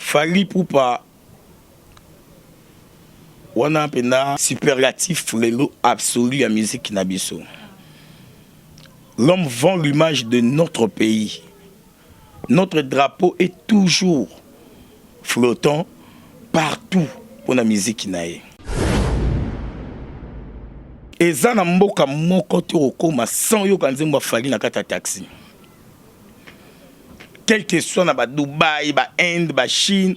Fally Ipupa wana pena superlatif lelo absolu la musique nabiso. L'homme vend l'image de notre pays. Notre drapeau est toujours flottant partout pour la musique nae. Eza na mboka moko te okoma sans yo kanzemba Fally na kata taxi. Quel que soit na ba Dubaï, ba Inde, ba Chine,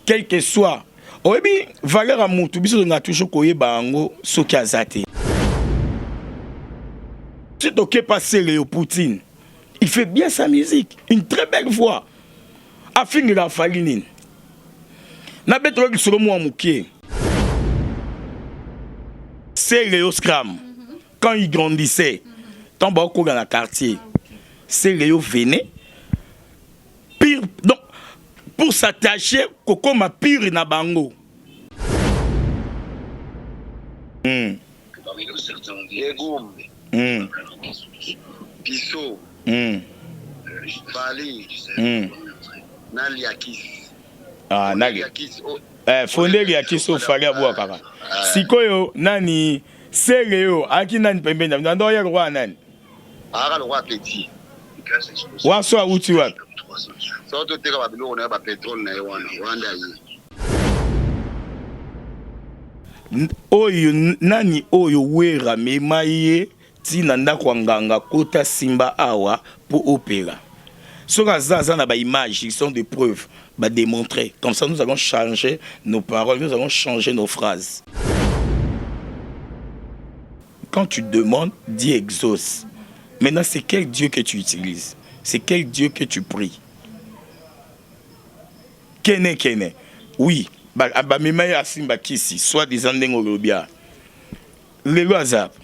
quel que soit. Oyebi valeur à mutu biso nga toujours koyeba ngo soki azate. Si toke passer Léo Poutine, il fait bien sa musique, une très belle voix. Afin la Fally nini. Na betolo ki solo mo amukie. C'est Léo Scram. Quand il grandissait, tant beaucoup dans le quartier, c'est Léo venait. Pire, donc, pour s'attacher, Coco m'a pire na bango. Piso, Fally, Naliakis. Ah, Naliakis. Fondé Liakis au Fally Abouba kaka. Sikoyo nani Sereo aki nani pembeni ndo ya roi nani. Ara le roi petit. Waso auti wapi? So to teka ba biloko na ba petrol na wana wanda yi. Oyo nani oyo wera memaye tina ndako nganga kota simba awa pour opéra. Soka zaza na ba images, ils sont des preuves, ba démontrer. Comme ça nous allons changer nos paroles, nous allons changer nos phrases. Quand tu demandes, dis exauce. Maintenant, c'est quel Dieu que tu utilises? C'est quel Dieu que tu pries? Kene. Oui, ba memaye asimba kisi, soit disant ndengo lobia. Le loisap.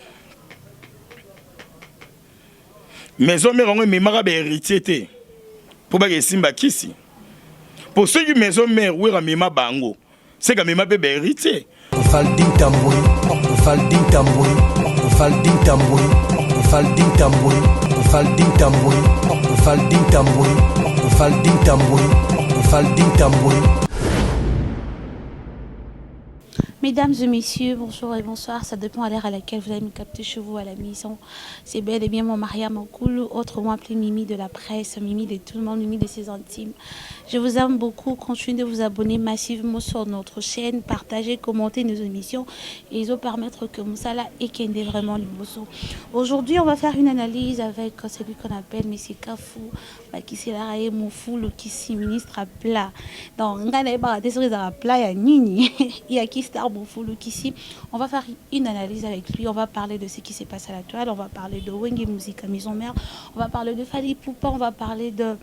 Maison mère on memara ba héritier. Pour que simba kisi. Pour ceux qui maison mère ou ramema bango, c'est que mema bébé héritier. Faldin tamboy, Faldin tamboy, Faldin tamboy, Faldin tamboy, Faldin tamboy, Faldin tamboy, Faldin tamboy, Faldin tamboy. Mesdames et messieurs, bonjour et bonsoir. Ça dépend à l'heure à laquelle vous allez me capter chez vous à la maison. C'est bel et bien mon Mariam Okoulou, autrement appelé Mimi de la presse, Mimi de tout le monde, Mimi de ses intimes. Je vous aime beaucoup. Continuez de vous abonner massivement sur notre chaîne, partagez, commentez nos émissions et ils vont permettre que Moussala ékende vraiment le bosso. Aujourd'hui, on va faire une analyse avec celui qu'on appelle Messi Kafou, qui s'est là, Moufoulou, qui s'y ministre à plat. Donc, on va à plat, il y a Nini, il y a qui star Moufoulou qui s'y. On va faire une analyse avec lui. On va parler de ce qui s'est passé à la toile. On va parler de Wenge Musique à Maison Mère. On va parler de Fally Ipupa. On va parler de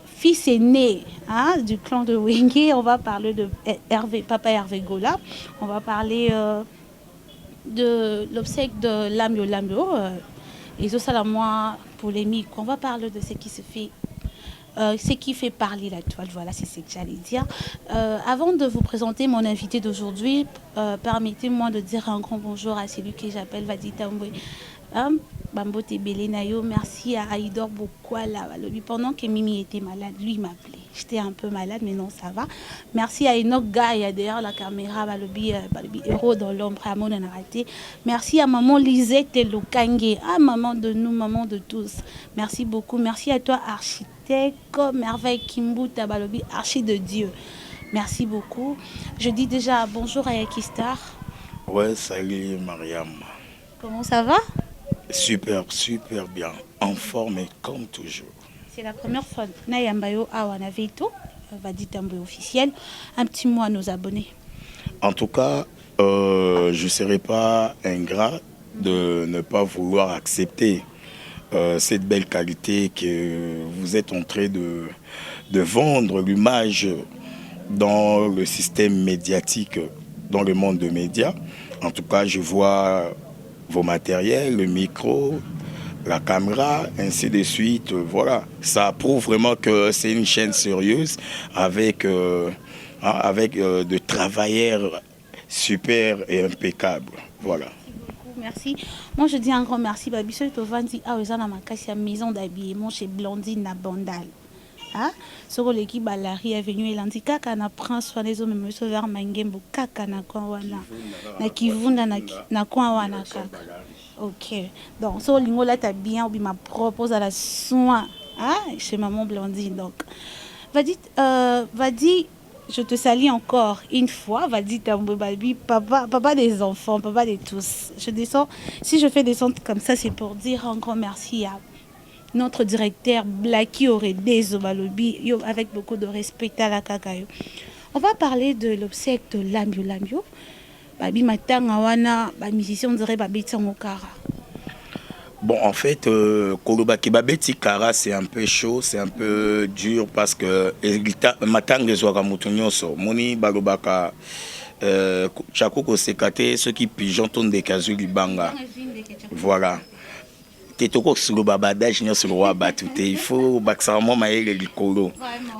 fils aîné du clan de Wenge. On va parler de Papa Hervé Gola. On va parler de l'obsèque de Lamio. Et ça, la moins polémique. On va parler de ce qui se fait. Ce qui fait parler la toile, voilà, c'est ce que j'allais dire. Avant de vous présenter mon invité d'aujourd'hui, permettez-moi de dire un grand bonjour à celui que j'appelle Vadi Tamboué. Bambote Belenayo, merci à Aïdor Bokwala. Pendant que Mimi était malade, lui il m'appelait. J'étais un peu malade, mais non, ça va. Merci à Enoch Gaïa, derrière la caméra, Balobi héros dans l'ombre, à mon raté. Merci à maman Lisette Lokange, maman de nous, maman de tous. Merci beaucoup. Merci à toi, architecte, Merveille Kimbuta, Balobi, archi de Dieu. Merci beaucoup. Je dis déjà bonjour à Yakistar. Ouais, salut Mariam. Comment ça va? Super bien. En forme comme toujours. C'est la première fois. Nayambayo Awana Veito, Vadi Tamboué officiel. Un petit mot à nos abonnés. En tout cas, je ne serai pas ingrat de ne pas vouloir accepter cette belle qualité que vous êtes en train de vendre l'image dans le système médiatique, dans le monde des médias. En tout cas, je vois vos matériels, le micro, la caméra, ainsi de suite. Voilà, ça prouve vraiment que c'est une chaîne sérieuse avec de travailleurs super et impeccables. Voilà. Merci. Moi, je dis un grand merci. Babiso Tovandi a osé na makasi maison d'habillement chez Blondine na Bandal. Ah, sur l'équipe Balari est venu et dit kaka na prend soin des hommes monsieur vers mangembo kaka na kwa wana na kivunda na kwa wana kaka. OK. Donc sur lingo là t'as bien ou ma propose à la soin ah chez maman Blandine donc va dire je te salue encore une fois va dire Tambo Babi papa des enfants papa de tous. Je descends si je fais descendre comme ça c'est pour dire encore merci à notre directeur Blacky aurait des Obalobi avec beaucoup de respect à la Kakayo. On va parler de l'obsèque de Lambio. Babi matanga wana ba musicien on dirait babi Kara. Bon, en fait, Kolobaki Babeti Kara, c'est un peu chaud, c'est un peu dur parce que matanga ezwaka mutu nyonso. Moni balobaka Chakoko Sekate ceux qui pigeon ton de Kazuli Banga. Voilà. Il faut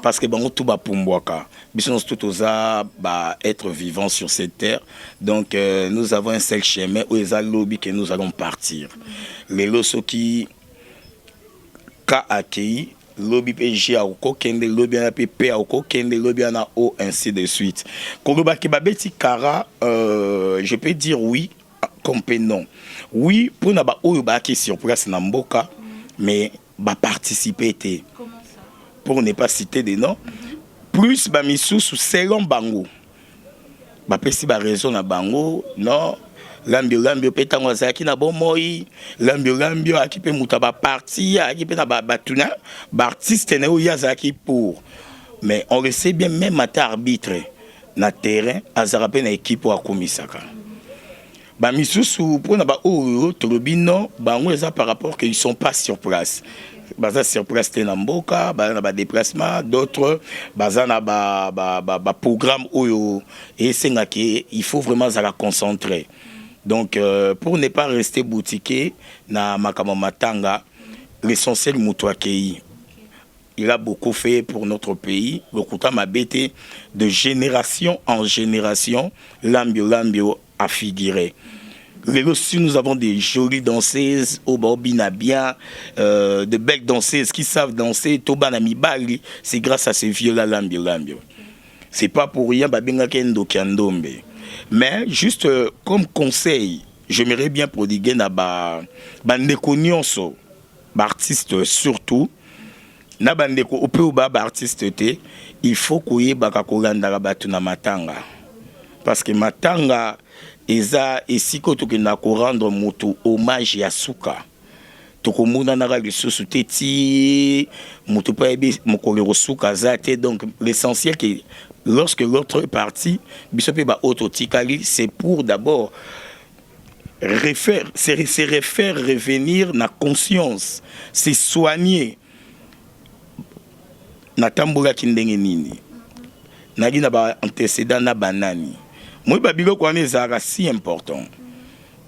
parce que bon tout va pumbwaka être vivant sur cette terre donc nous avons un seul chemin où les lobby que nous allons partir les loso qui ka accueilli lobby PG a kokende lobby na PP a kokende lobby na o ainsi de suite Koloba Kibabeti Kara je peux dire oui comme non. Oui, pour n'a pas qui sur place na mboka, mais participer. Comment ça? Pour ne pas citer des noms, plus misou sous selon bango. Pesi raison na bango, non. Lambio petango zaki na bomoi, lambio akipe mutaba parti, akipe na batuna, artiste ne ou yazaki pour. Mais on le sait bien même à arbitre na terrain, azarape na équipe wa komisaka. Misusu pour na ba o tolobino bango eza par rapport qu'ils sont pas sur place. Baza sur place tenamboka, na ba déplacement, d'autres baza na ba programme oyo et sengaki il faut vraiment ça la concentrer. Donc pour ne pas rester boutiqué na makama matanga, l'essentiel mutu akei. Il a beaucoup fait pour notre pays. Le Kouta m'a bêté de génération en génération. Lambio a figuré. Si nous avons des jolies danseuses, au Bobina bien, de belles danseuses qui savent danser, Tobanami Bali, c'est grâce à ces vieux-là, Lambio. C'est pas pour rien, Babinga Kendo Kandombe. Mais juste comme conseil, j'aimerais bien prodiguer na bandeko nyonso, artistes surtout. Na bandeko ope oba artiste te il faut koye baka kolanda batu na matanga parce que matanga eza esiko tokenda ko rendre moto hommage ya suka tokomuna na ga lisusu te ti moto pa ebi mokolero suka zate donc l'essentiel que lorsque l'autre partie biso pe ba autotikali c'est pour d'abord refaire revenir na conscience c'est soigner natambola kindenge nini nagi na ba antécédent na banani moi babilo kwa nezaka si important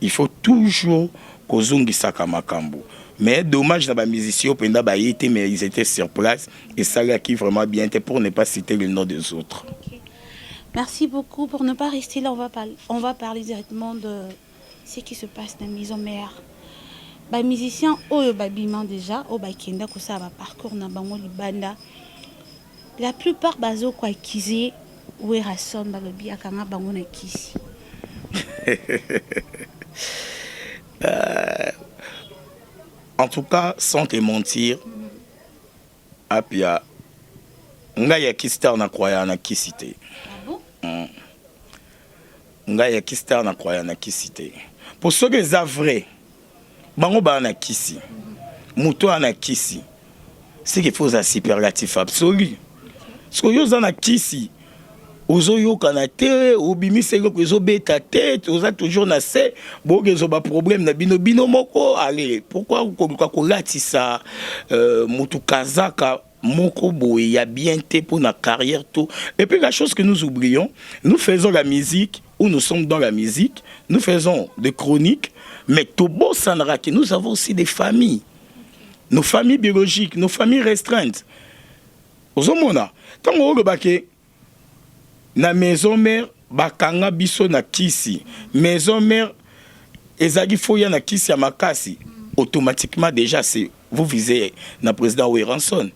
il faut toujours kozongisa makambo mais dommage na ba musiciens penda ba yete mais ils étaient sur place et ça là qui vraiment bien était pour ne pas citer le nom des autres. Okay. Merci beaucoup pour ne pas rester là on va parler directement de ce qui se passe dans la maison mère. Ba musiciens oyo babiment déjà o ba kenda ko ça ba parcours na bango libanda. La plupart bazo kwa kizi we rason balobi akanga bango na kisi. En tout cas, sans te mentir, apia nga ya kistar na croya na kisité. Ah bon? Nga ya kistar na croya na kisité. Pour ceux qui sont vrais, bango ba na kisi. Muto na kisi. C'est qu'il faut un superlatif absolu. Ce que vous avez kisi, vous avez kanate, ou bimi c'est que vous avez tête, vous avez toujours nassé, bon vous avez problème na bino moko, allez, pourquoi vous kolati ça, mutu kazaka moko boye ya bien té pour na carrière tout. Et puis la chose que nous oublions, nous faisons la musique où nous sommes dans la musique, nous faisons des chroniques, mais tobo sanraki, nous avons aussi des familles. Nos familles biologiques, nos familles restreintes. Ozomona, tant que bake na maison mère bakanga biso na kisi, maison mère ezagi foya na kisi ya makasi, automatiquement déjà c'est vous visez na président Weranson.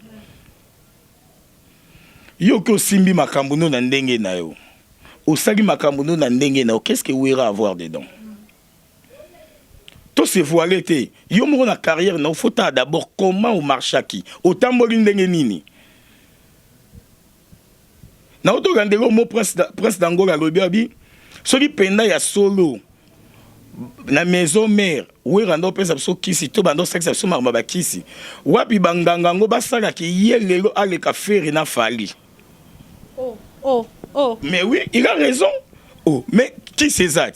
Yo ko simbi makambo no na ndenge na yo. Osali makambo no na ndenge na yo. Qu'est-ce que Wera à voir dedans? Tout se voilé te. Yo mo na carrière na faut d'abord comment au marchaki. Autant mo ndenge nini. Na auto gandelo mo presse d'Angola lobi soki penda ya solo na maison mère Wera ndo pesa so kisi to bando sexe so marma ba kisi. Wapi banganga ngo basala ki yelelo aleka faire na fali. Oh. Mais oui, il a raison. Oh, mais qui c'est ça?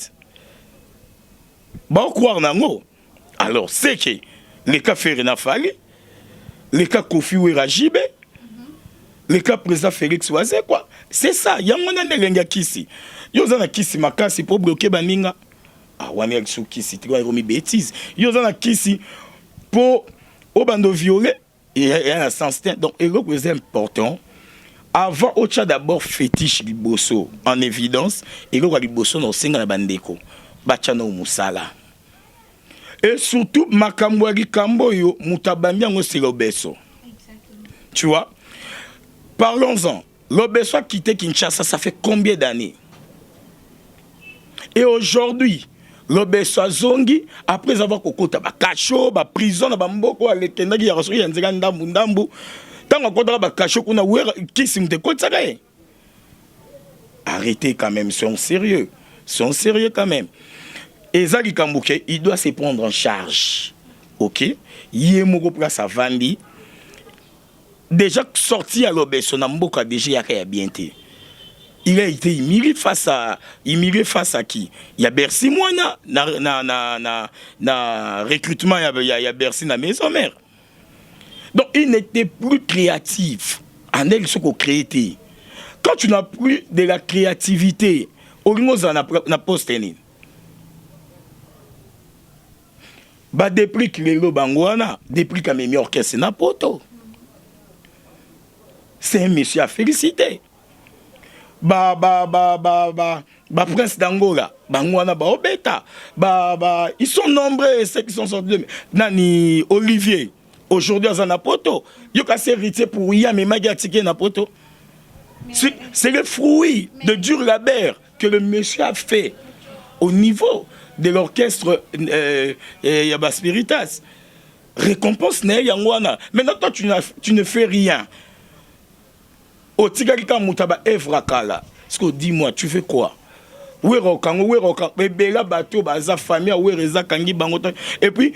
Bon, croire nango. Alors, c'est que les cas Ferina Fali, les cas Kofi Wera Jibe, les cas président Félix Oazé, quoi. C'est ça. Il y a un monde qui ici. Il y a un qui makasi pour bloquer Baninga. Ah, on est sur qui ici. Tu vois, il bêtise. Il y a un qui ici pour au bando violer. Il y a un sens. Donc, c'est important. Avant, au tcha d'abord fétiche Liboso en évidence. Et le Liboso dans Singa Bandeko. Bachano Moussala. Et surtout, Makamwari Kamboyo, Moutabamia c'est l'Obeso. Tu vois? Parlons-en. L'Obeso a quitté Kinshasa, ça fait combien d'années? Et aujourd'hui, l'Obeso a zongi, après avoir kokota, kacho, prison, mboko, alekendaki, yarasuri, yanzega ndambu. Tant qu'on a caché qu'on a ouvert, qui s'est mis contre ça? Arrêtez quand même, sont sérieux quand même. Et Zali Kambouke, il doit se prendre en charge. Ok? Yemoko place à Vandi. Déjà sorti à l'Obeso, Namboka déjà a bien été. Il a été immigré face à qui? Il y a Bercy Moana, na recrutement, il y a Bercy na maison mère. Donc il n'était plus créatif. En elle, ce qu'on crée. Quand tu n'as plus de la créativité, au niveau de la poste-nine. Bah depuis que les Bangwana, depuis que mes orchestres na poto. C'est un monsieur à féliciter. Prince d'Angola, Bangwana, Obeta, ils sont nombreux ceux qui sont sortis. Nani Olivier, aujourd'hui à Napoto, il y a héritier pour Yam et Magatike Napoto. C'est le fruit de dur labeur que le monsieur a fait au niveau de l'orchestre Yaba Spiritas. Récompense n'est Yangwana. Maintenant, toi, tu ne fais rien. Au Tigarika Moutaba Evrakala. Dis-moi, tu fais quoi? Et puis,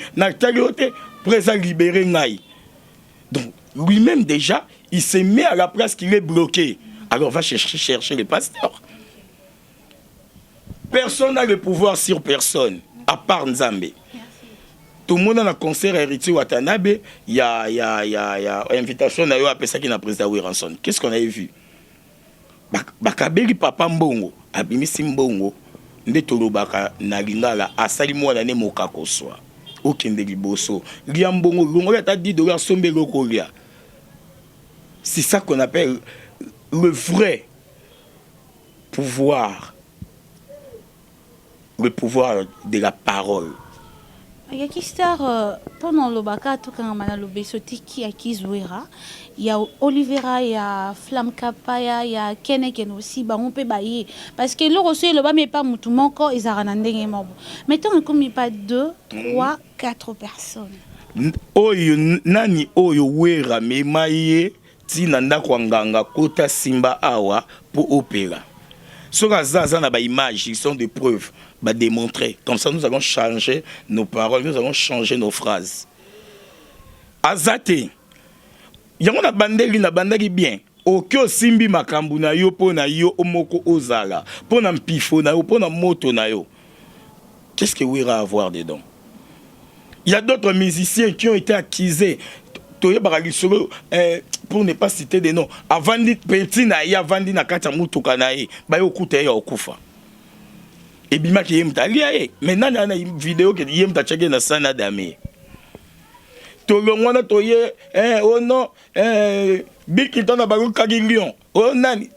présent libéré Naï. Donc, lui-même déjà, il s'est mis à la place qu'il est bloqué. Alors, va chercher les pasteurs. Personne n'a le pouvoir sur personne, à part Nzambe. Tout le monde a un concert héritier Watanabe, il y a invitation à personne qui n'a président Weranson. Qu'est-ce qu'on avait vu? Bakabeli papa mbongo, abimisi mbongo, nde tolobaka na lingala asali mwana ne mokako swa. Okende liboso, lia mbongo longo ta $10 sombe lokolia. C'est ça qu'on appelle le vrai pouvoir. Le pouvoir de la parole. Il y a qui star pendant le baka tout quand on a le besoti qui a qui Wera, il y a Olivera, il y a Flamme Kapaya, il y a Keneken aussi, bah on peut bailler parce que le reçu le bas mais pas tout mon corps ils arrandeng mort. Mettons comme il pas 2, 3, 4 personnes. Oyo nani oyo Wera me maye tina ndakwanganga kota simba awa pour opéra. Sur Azaza na ba images, ils sont des preuves. Bah, démontrer. Comme ça, nous allons changer nos paroles, nous allons changer nos phrases. Azate, il y a une bandeli na bandeli bien. Okyo simbi makambu na yo po na yo omoko ozala, po na mpifo na yo, po na moto na yo. Qu'est-ce que Wera a à voir dedans? Il y a d'autres musiciens qui ont été accusés. Pour ne pas citer des noms. Avant dit petit na ya vandi na kata mutuka na ye, ba yo kuta ya okufa. Et bima qui yem talia maintenant na une vidéo que yem ta cheke na sana dame to longwana to ye oh non biki tona bago kagilion oh nani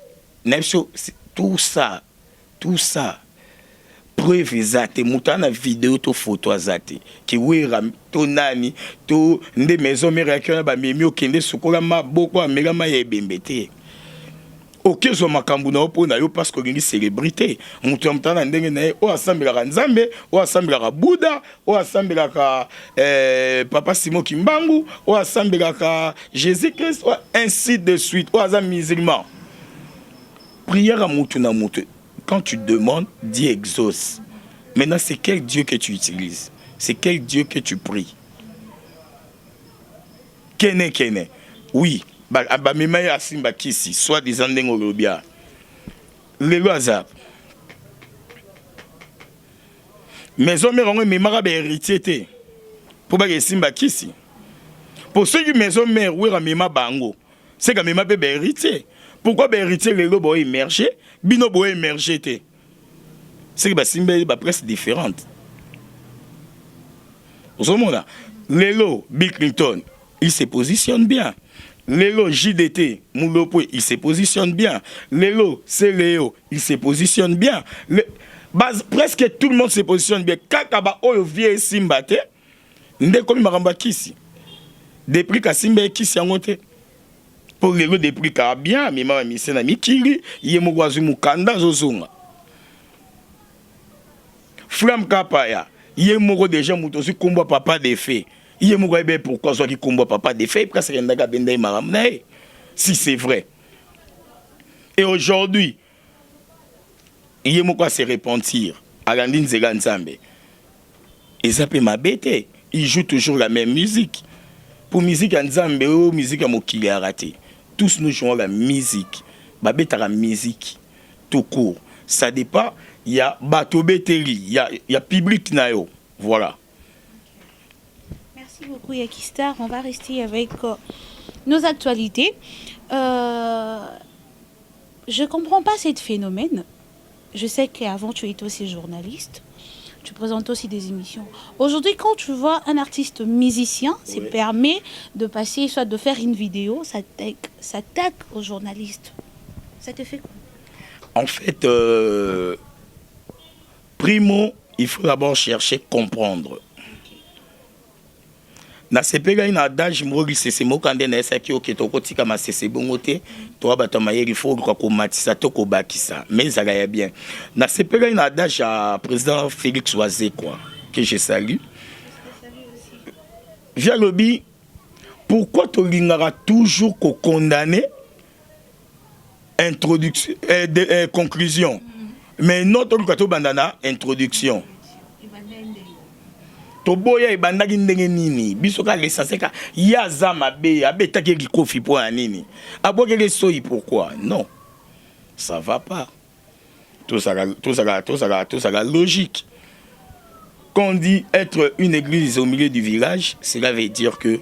nepso tout ça preuve exacte mutana vidéo to photo azate ki Wera to nani to nde maison mère ki na ba memi okende sukola maboko amela ma ye bembete Ok, zo makambu na opo na yo parce que ngi célébrité. Mutu amtana ndenge na o asambela ka Nzambe, o asambela ka Bouddha, o asambela ka Papa Simon Kimbangu, o asambela ka Jésus-Christ, ainsi de suite. O azam musulman. Prière à mutu na mutu. Quand tu demandes, Dieu exauce. Maintenant, c'est quel Dieu que tu utilises? C'est quel Dieu que tu pries? Kene. Oui. Bamemaye asimba kisi soit disant ndengo lobia lelo azap maison mère on memara ba héritier té pour ba simba kisi pour ceux qui maison mère oui ramema bango c'est quand même ba héritier pourquoi ba héritier lelo bo émerger bino bo émerger té c'est que ba simba ba presque différente au moment lelo Bill Clinton il se positionne bien. Lelo JDT, Moulopo, il se positionne bien. Lelo, c'est Léo, il se positionne bien. Presque tout le monde se positionne bien. Kakaba oyo vie simbate, nde komi maramba kisi. Depuis ka simba kisi yangote. Pour Lelo depuis ka bien, mais mama misena mikili, ye mugwazu mukanda zozunga. Flam kapaya, ye mugo déjà mutosi kombo papa de fait. Il me dit pourquoi soit qui combat papa des faits parce qu'il y a si c'est vrai. Et aujourd'hui, il me dit se repentir à l'andine Zeganzambe. Et ça peut m'abêter. Il joue toujours la même musique. Pour musique Nzambe ou musique à Mokili a raté. Tous nous jouons la musique. Babeta la musique tout court. Ça dépend. Il y a bateau béteri, il y a public nayo. Voilà. Merci beaucoup Yakistar. On va rester avec nos actualités. Je ne comprends pas ce phénomène. Je sais qu'avant tu étais aussi journaliste. Tu présentes aussi des émissions. Aujourd'hui, quand tu vois un artiste musicien, ça permet de passer, soit de faire une vidéo, ça t'attaque aux journalistes. Ça te fait quoi? En fait, primo, il faut d'abord chercher comprendre. Na sepega ina adage mrogi sese mokande na esa ki oketoko tika ma sese bongote to abata mayeri fo ko matisa to ko bakisa mais ça va bien. Na sepega ina adage à président Félix Oisé quoi que je salue. Via lobby pourquoi to lingara toujours ko condamner introduction conclusion mais notre kato bandana introduction. Toboya ibandaki ndenge nini bisoka l'essentiel ka yaza mabe abetaki kikofi po nini abokele soyi pourquoi non ça va pas tout ça logique quand on dit être une église au milieu du village cela veut dire que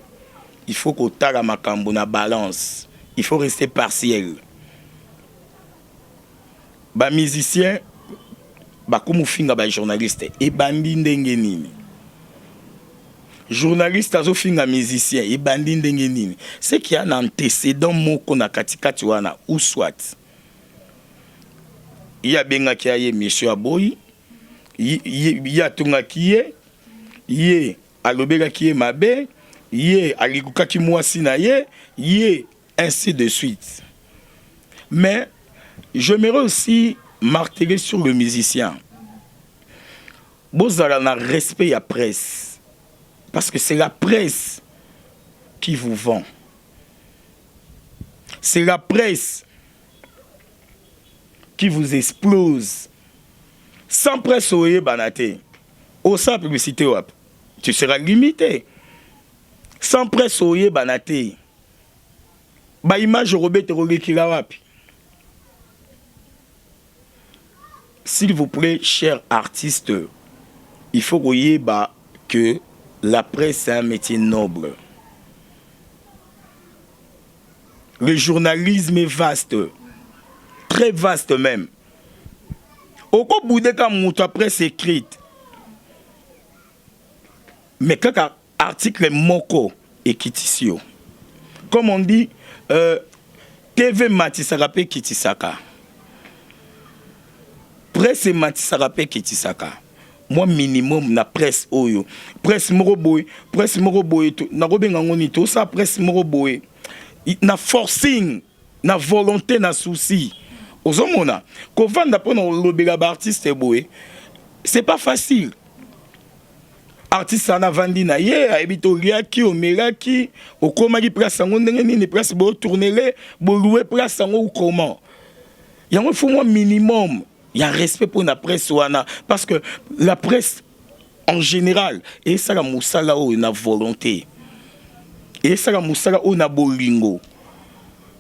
il faut qu'on tala makambo na balance il faut rester partiel ba musicien ba komu finga ba journaliste et bandi ndenge nini journaliste azofinga musicien et bandi ndenge nini c'est qu'il y a un antécédent moko na katikati wana ou soit il y a benga ki aye monsieur aboyi il y a tunga ki ye alobeka ki ye mabe ye alikuka ki mwasi na ye ainsi de suite mais j'aimerais aussi marteler sur le musicien bozala na respect à presse. Parce que c'est la presse qui vous vend. C'est la presse qui vous explose. Sans presse, banaté. Au sans publicité, tu seras limité. Sans presse, banaté. Ba image robé s'il vous plaît, chers artistes, il faut que la presse est un métier noble. Le journalisme est vaste, très vaste même. Au bout de la presse écrite, mais quand un article moko et kitisio, comme on dit, TV Matisarape Kitisaka, presse Matisarape Kitisaka. Moi minimum na presse oyo presse moroboy na robenga ngoni to ça presse moroboy na forcing na volonté na souci ozomona kovanda mpona olobela baartiste boye c'est pas facile. Artiste ana vandi na ye ayebi toliaki omelaki okomaki place yango ndenge nini place botournele bolouer place yango ou comment. Yango il faut un minimum. Il y a un respect pour la presse wana parce que la presse en général et ça la musala o na volonté. Et ça la musala o na bolingo.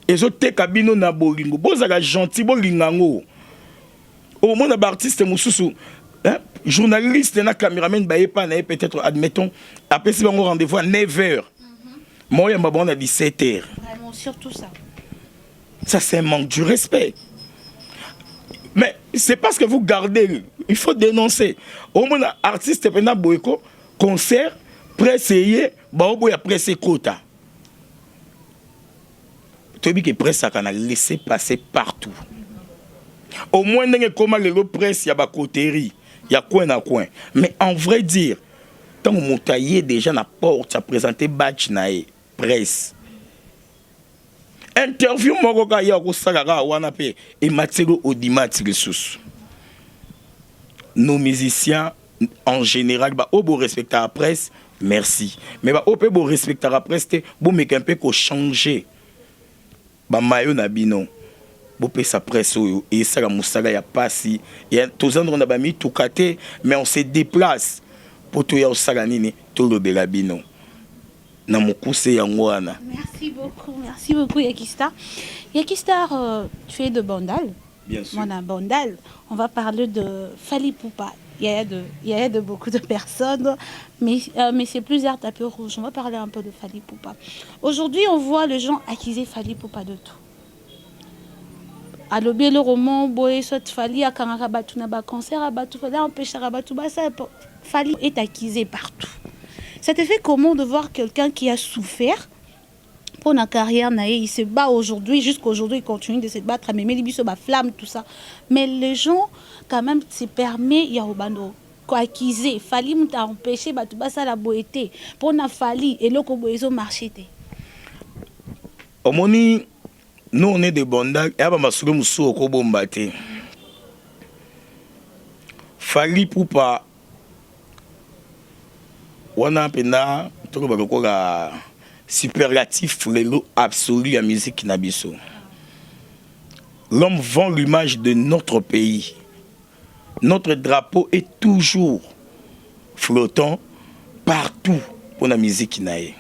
Et zo te kabino na bolingo. Bozala gentil bolingango. Au moins l'artiste mususu hein, journaliste na caméraman baye pas na peut-être admettons après si on rendez-vous à 9h. Moi yamba bon à 17h. Vraiment surtout ça. Ça c'est un manque du respect. Mais c'est parce que vous gardez, il faut dénoncer. Au moins, artiste pendant boyko, concert, presse, baoboya presse quota. Tu dis que presse a laissé passer partout. Au moins, comment les presse, il y a coterie, il y a coin à coin. Mais en vrai dire, tant que moutaillé déjà na porte, ça présenté batch nae presse. Interview moroka ya ko salaka wana pe et matelo audimatique sous. Nos musiciens en général ba obo respecter la presse, merci. Mais ba ope bo respecter la presse te bo meke un peu ko changer. Ba mayo na bino. Bo pe sa presse et ça la musala ya pasi et tous on a ba mi tout katé mais on se déplace pour to ya osala nini to lobela bino. Merci beaucoup Yakistar. Yakistar, tu es de Bandal. Bien sûr. Moi, à Bandal, on va parler de Fally Ipupa. Il y a de beaucoup de personnes, mais c'est plusieurs tapis rouges. On va parler un peu de Fally Ipupa. Aujourd'hui, on voit les gens accuser Fally Ipupa de tout. À l'objet le roman, boy, soit Fally à Kangarabatu na ba concert, à Batu Fally empêcher Rabatu basa. Fally est accusé partout. Ça te fait comment de voir quelqu'un qui a souffert pour la carrière, il se bat aujourd'hui, jusqu'aujourd'hui, il continue de se battre, mais il y a des flammes, tout ça. Mais les gens, quand même, se permettent, il y a acquisé, Fally m'a empêché, la beauté, pour la Fally, et le Koboezo marché. Omoni, nous on est des bondags, et on a souri moussou au Kobombate. Fally Ipupa. On a un superlatif absolu à la musique nabiso. L'homme vend l'image de notre pays. Notre drapeau est toujours flottant partout pour la musique nae.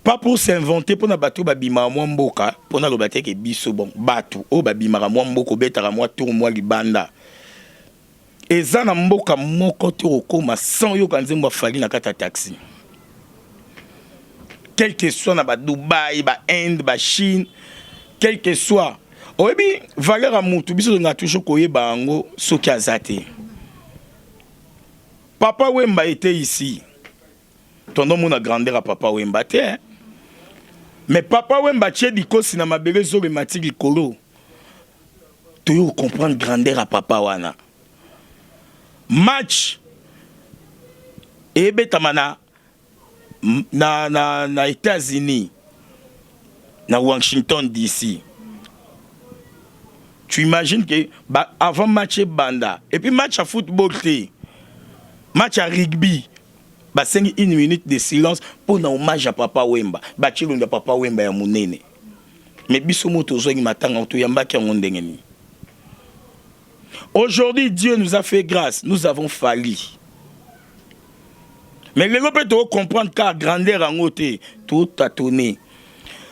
Pas pour s'inventer pour na bateau babima mwamboka pour na le bateau que biso bon bateau o babima mwamboko betara mwa tour mwa libanda. Eza na mboka moko te okoma sans yo kanzembo Fally na kata taxi. Quel que soit na ba Dubaï, ba Inde, ba Chine, quel que soit. Oyebi valeur a mutu biso nga toujours koyeba ngo soki azate. Papa Wemba était ici. Ton nom a grandeur à Papa Wemba te. Hein? Mais Papa Wemba tche dikosi na mabele zo le mati likolo. Tu yo comprendre grandeur à Papa wana. Match et betamana na États-Unis na Washington DC. Tu imagines que avant match banda et puis match à football match à rugby ba 5 minute de silence pour un hommage à Papa Wemba ba chilonga Papa Wemba ya munene mais biso moto zongi matanga to yamba ki ngondengeni. Aujourd'hui, Dieu nous a fait grâce. Nous avons fallu. Mais les gens peuvent comprendre car grandeur en côté, tout a tourné.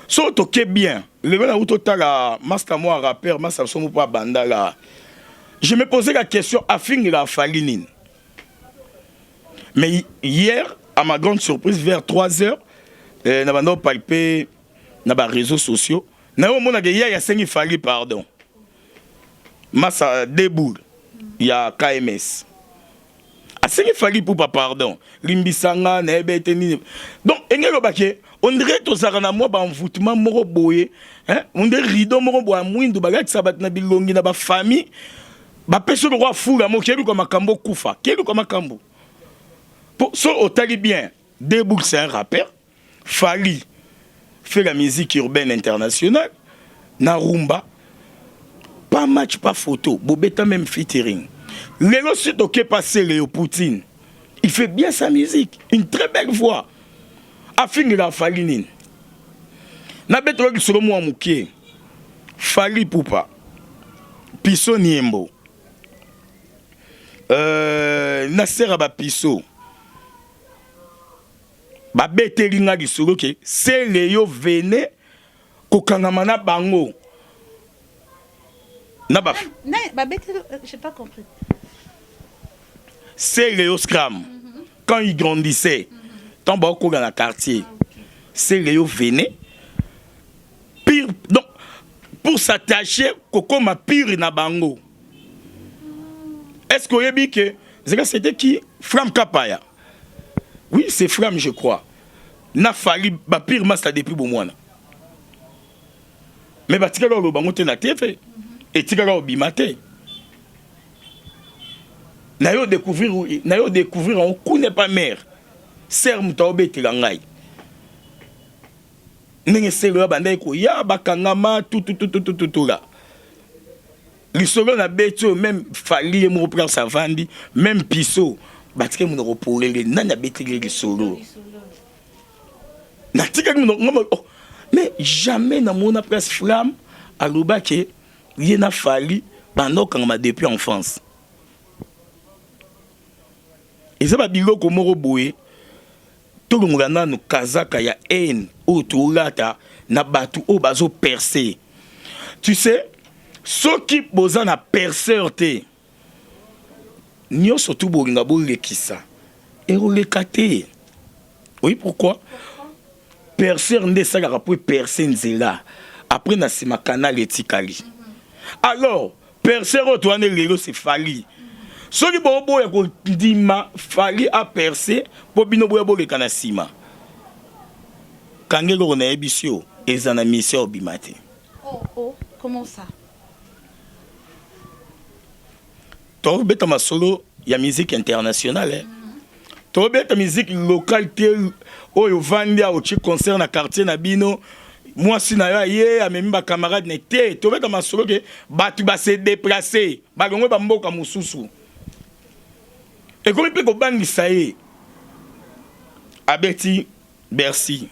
So toke bien. Le gars où tout la master moi rappeur, master somo pas banda là. Je me posais la question afin la Fally. Mais hier, à ma grande surprise, vers 3h, n'a pas palpé dans les réseaux sociaux. N'a pas mon hier il y a 5 Fally pardon. Massa Deboul, il y a KMS. Assez Fally Ipupa pardon. Limbisanga, Nebeteni. Donc, on dirait que ça a moi envoûtement moro boye, hein? On dirait rideau moro boye mouindou bagat sabat na bilongi na ba famille. Ba peso roi fou la mo kelu comme Kambo Koufa. Kelu comme Kambo. Pour ça au tali bien. Deboul c'est un rappeur. Fally fait la musique urbaine internationale. Na rumba. Pas match, pas photo. Bobeta même featuring. Lélo surtout qui est passé Léo Poutine. Il fait bien sa musique. Une très belle voix. Afin la Falinine. Na beto qui sur moi mouké. Fali Poupa. Piso Niembo. Nasser Aba Piso. Ba bete linga qui sur ok. C'est Léo Vene. Kokangamana Bango. J'ai pas compris. C'est Léo Scram. Quand il grandissait, tant beaucoup dans le quartier, c'est Léo venait. Pire, donc, pour s'attacher, Coco m'a pire na bango. Est-ce qu'on a dit que c'était qui? Fram Kapaya. Oui, c'est Fram, je crois. N'a fallu, bah pire, ma ça depuis bon mois. Mais bah, tu as le bango, tu as TV. Et tu as le bimate. Nayo découvrir on connaît pas mère. Ser mutaobe tilangai. Nenge selo banda ko ya bakangama tout là. Lisolo na beto même fali mo prendre sa vandi même piso batike mo repolele nana betile lisolo. Na tika mo mais jamais na mona presse flamme aloba ke yena fali pendant quand m'a depuis enfance. Et ça va dire que moro boé tout le monde nous kazaka ya haine autourata na batu o bazo percer. Tu sais ceux qui boza na perceur te nyo surtout bolinga bo lekisa et lekate. Oui pourquoi? Perceur nde ça la pour percer nzela après na sima canal etikali. Alors perceur to ane lelo c'est fali. Ceux qui ont dit fali a percé pour bino boya bo le kanasima. Kangelo na ebisio ezana mission bimate. Oh, comment ça? To beta ma solo ya musique internationale. To beta musique locale oyo vandia au chi concert na quartier na bino. Moi si na ye amemi ba camarade nete to beta ma solo ke batu ba se déplacer. Ba gongo ba mboka mususu. Et comme il peut bangisa ye Abeti Bercy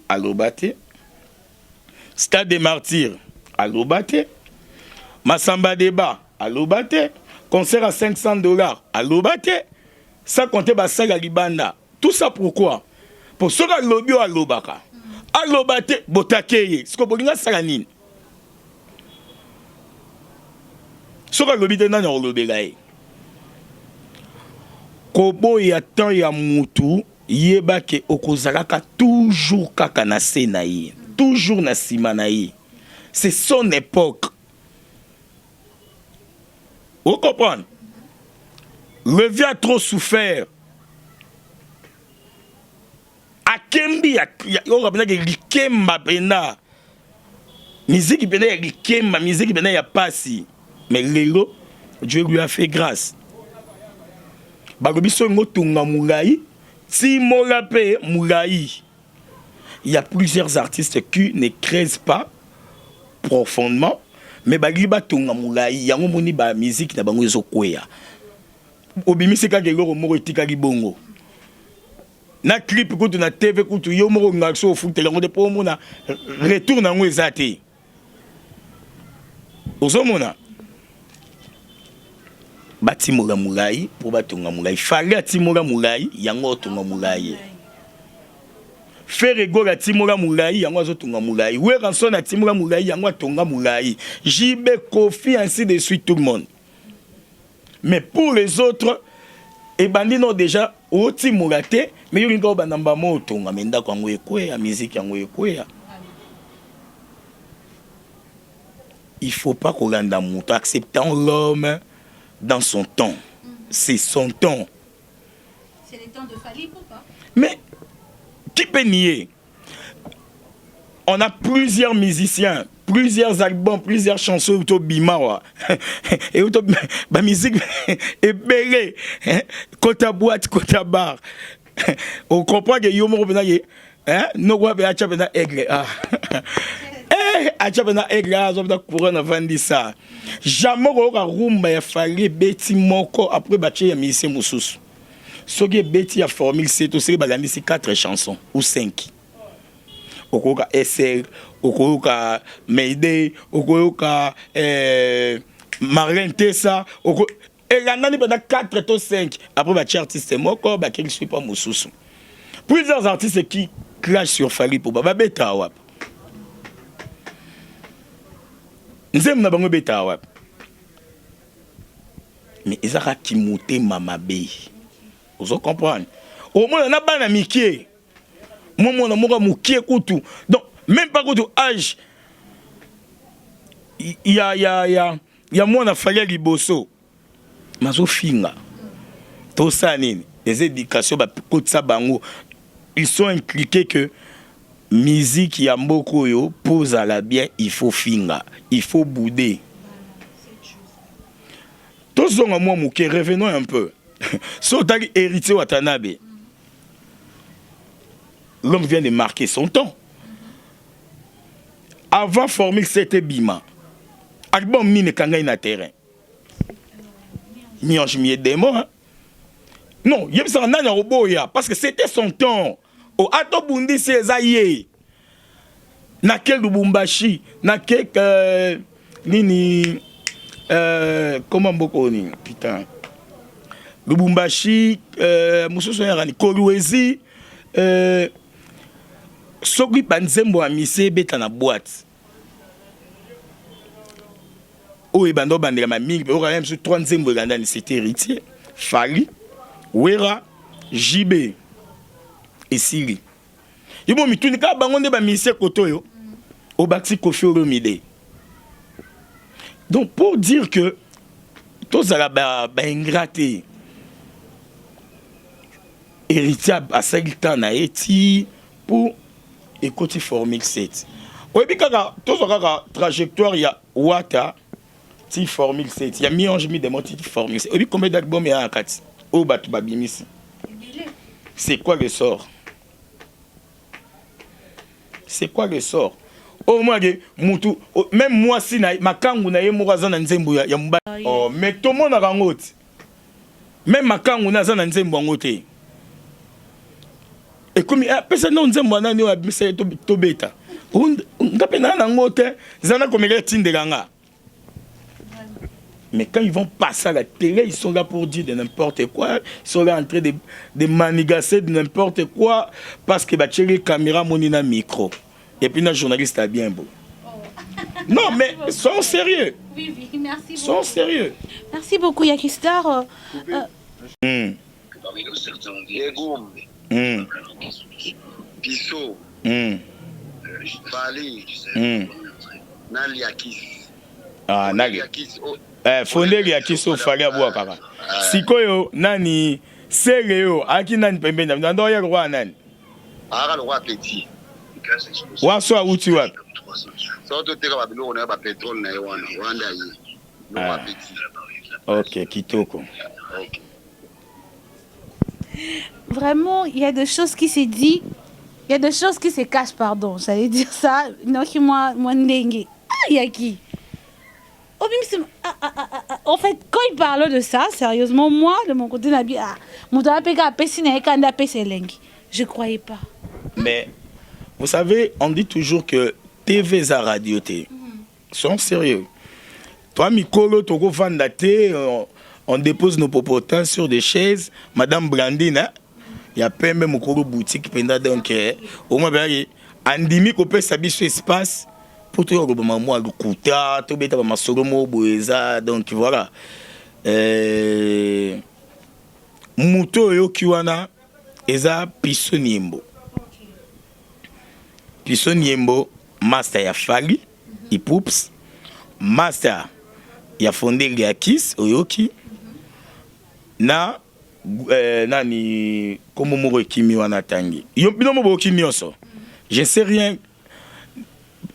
à Lobate, Stade des Martyrs à Lobate, Massamba Débat à Lobate, concert à $500 à Lobate, ça comptait Bassaga Libanda. Tout ça pourquoi? Pour ceux qui lobby à Lobaka. À Lobate, Botakeye, ce que vous avez dit, ceux qui lobby dans le lobby. Kobo ya temps ya mutu yeba ke okozalaka toujours kaka na senaï, toujours na simanaï. C'est son époque. Vous comprenez? Le vieux a trop souffert. Akembi ya likemba pena. Musique pena ya likemba, musique pena ya pasi. Mais lelo, Dieu lui a fait grâce. Bagobiso ngotunga mulayi, si molape mulayi. Il y a plusieurs artistes qui ne creusent pas profondément, mais bagiba tunga mulayi, yango moni ba musique na bango ezokweya. Obimisi ka gelo moko etika libongo. Na clip kutu na TV kutu yo moko ngakso ofutela ngo de po mona retour na ngo ezate. Ozomona Batimola Moulay pour batunga Moulay. Fallait atimola Moulay, yango tunga Moulay. Faire ego la timola Moulay, yango azotunga Moulay. Ouais ranson atimola Moulay, yango tunga Moulay. JB Kofi ainsi de suite tout le monde. Mais pour les autres, et bandino déjà au timolate, mais yo linga banamba mo tunga menda kwa ngwe kwe, musique yango ekwe. Il faut pas qu'on landa muto acceptant l'homme dans son temps. C'est son temps. C'est le temps de Fali ou pas? Mais, qui peut nier? On a plusieurs musiciens, plusieurs albums, plusieurs chansons autour Bimawa. Et autour la musique est belle. Kota boîte, kota bar. On comprend que Yomo Benaye, hein? No wa be acha bena aigle. Ah. Ajabana Egazo da couronne vandi ça. Jamais oka rumba ya fallait beti moko après baché ya mise mususu. Soki beti ya formule c'est aussi bagandi c'est 4 chansons ou 5. Okoka SR, okoka Mayday, okoka Marlène Tessa, et là on pendant 4 ou 5 après baché artiste moko ba qui suit pas mususu. Plusieurs artistes qui clashent sur Fally pour ba beta wap. Nzem na bango beta wap. Mais ezaka kimute mamabe. Vous comprenez? Au moins na bana mikie. Momo na moka mukie kutu. Donc même pas kutu âge. Il y a moi na Fally liboso. Mazo finga. To ça nini? Les éducations ba kotsa bango. Ils sont impliqués que musique ya mboko yo pose à la bien, il faut finga, il faut bouder. Tous on a moi mouké, revenons un peu. Sotali héritier Watanabe. L'homme vient de marquer son temps. Avant Formule c'était Bima. Album mine kanga na terrain. Miange mi démon. Non, il y a un roboya parce que c'était son temps. Au Ato Bundi c'est Zaye. Nakel Lubumbashi, nakel nini comment beaucoup ni putain. Lubumbashi mususu yarani Kolwezi soki banzembo a mise beta na boîte. O bando bandela ma mingi o même sur 3 nzembo gandani c'était héritier. Fally, Wera, JB et Siri. Yebo mitunika bango nde ba mise kotoyo au bâti Kofi Olomide. Donc pour dire que tous à la ingraté héritier à 5 ans na eti pour écouter Formule 7. Oyebi kaka tous kaka trajectoire ya Wata ti Formule 7. Ya mi ange mi de monti Formule 7. Oyebi combien d'albums ya akati o batu babimisi. C'est quoi le sort? C'est quoi le sort? Oh moi même moi si na makangu na ye moraza na nzembo ya mba. Oh mais tout le monde a rangote. Même makangu na za na nzembo ngote. Et comme personne non nzembo na ni wa bisa to beta. Ngape na ngote zana comme les tindelanga. Mais quand ils vont passer à la télé, ils sont là pour dire de n'importe quoi. Ils sont là en train de manigasser de n'importe quoi. Parce que bah, les caméras, mon micro. Et puis, les journalistes, c'est bien beau. Oh. Non, mais soyons sérieux. Oui, oui, merci beaucoup. Soyons sérieux. Merci beaucoup, Yakistar. Parmi nous, certains Egoum, Pisso, Fally, Naliakis. Ah, Naliakis. Fondeli ya kiso Fally abua kaka. Sikoyo nani sereo aki nani pembeni na ndo ya roi nani? Ara le roi petit. Waso auti wapi? So to teka babilo na ba petrol na wana wanda yi. Le roi petit. OK, kitoko. OK. Vraiment, il y a des choses qui se disent, il y a des choses qui se cachent, pardon. J'allais dire ça, non qui moi ndengue. Ah, Yaki. En fait, quand il parle de ça, sérieusement, moi, de mon côté, je ne croyais pas. Mais, vous savez, on dit toujours que TV et radio sont sérieux. Toi, Mikolo, Togo Vandate, on dépose nos popotins sur des chaises. Madame Blandine, il y a pas même Mokoro boutique, donc, au moins, Andimi, qu'on peut s'habiller sur espace. Donc voilà. Muto yo kiwana eza Piso Niembo. Piso Niembo master ya Fally, Ipups, master ya Fondeli ya Kiss Oyoki. Na nani komomoro kimi wana tangi. Yo binomo boki nyonso. Je sais rien.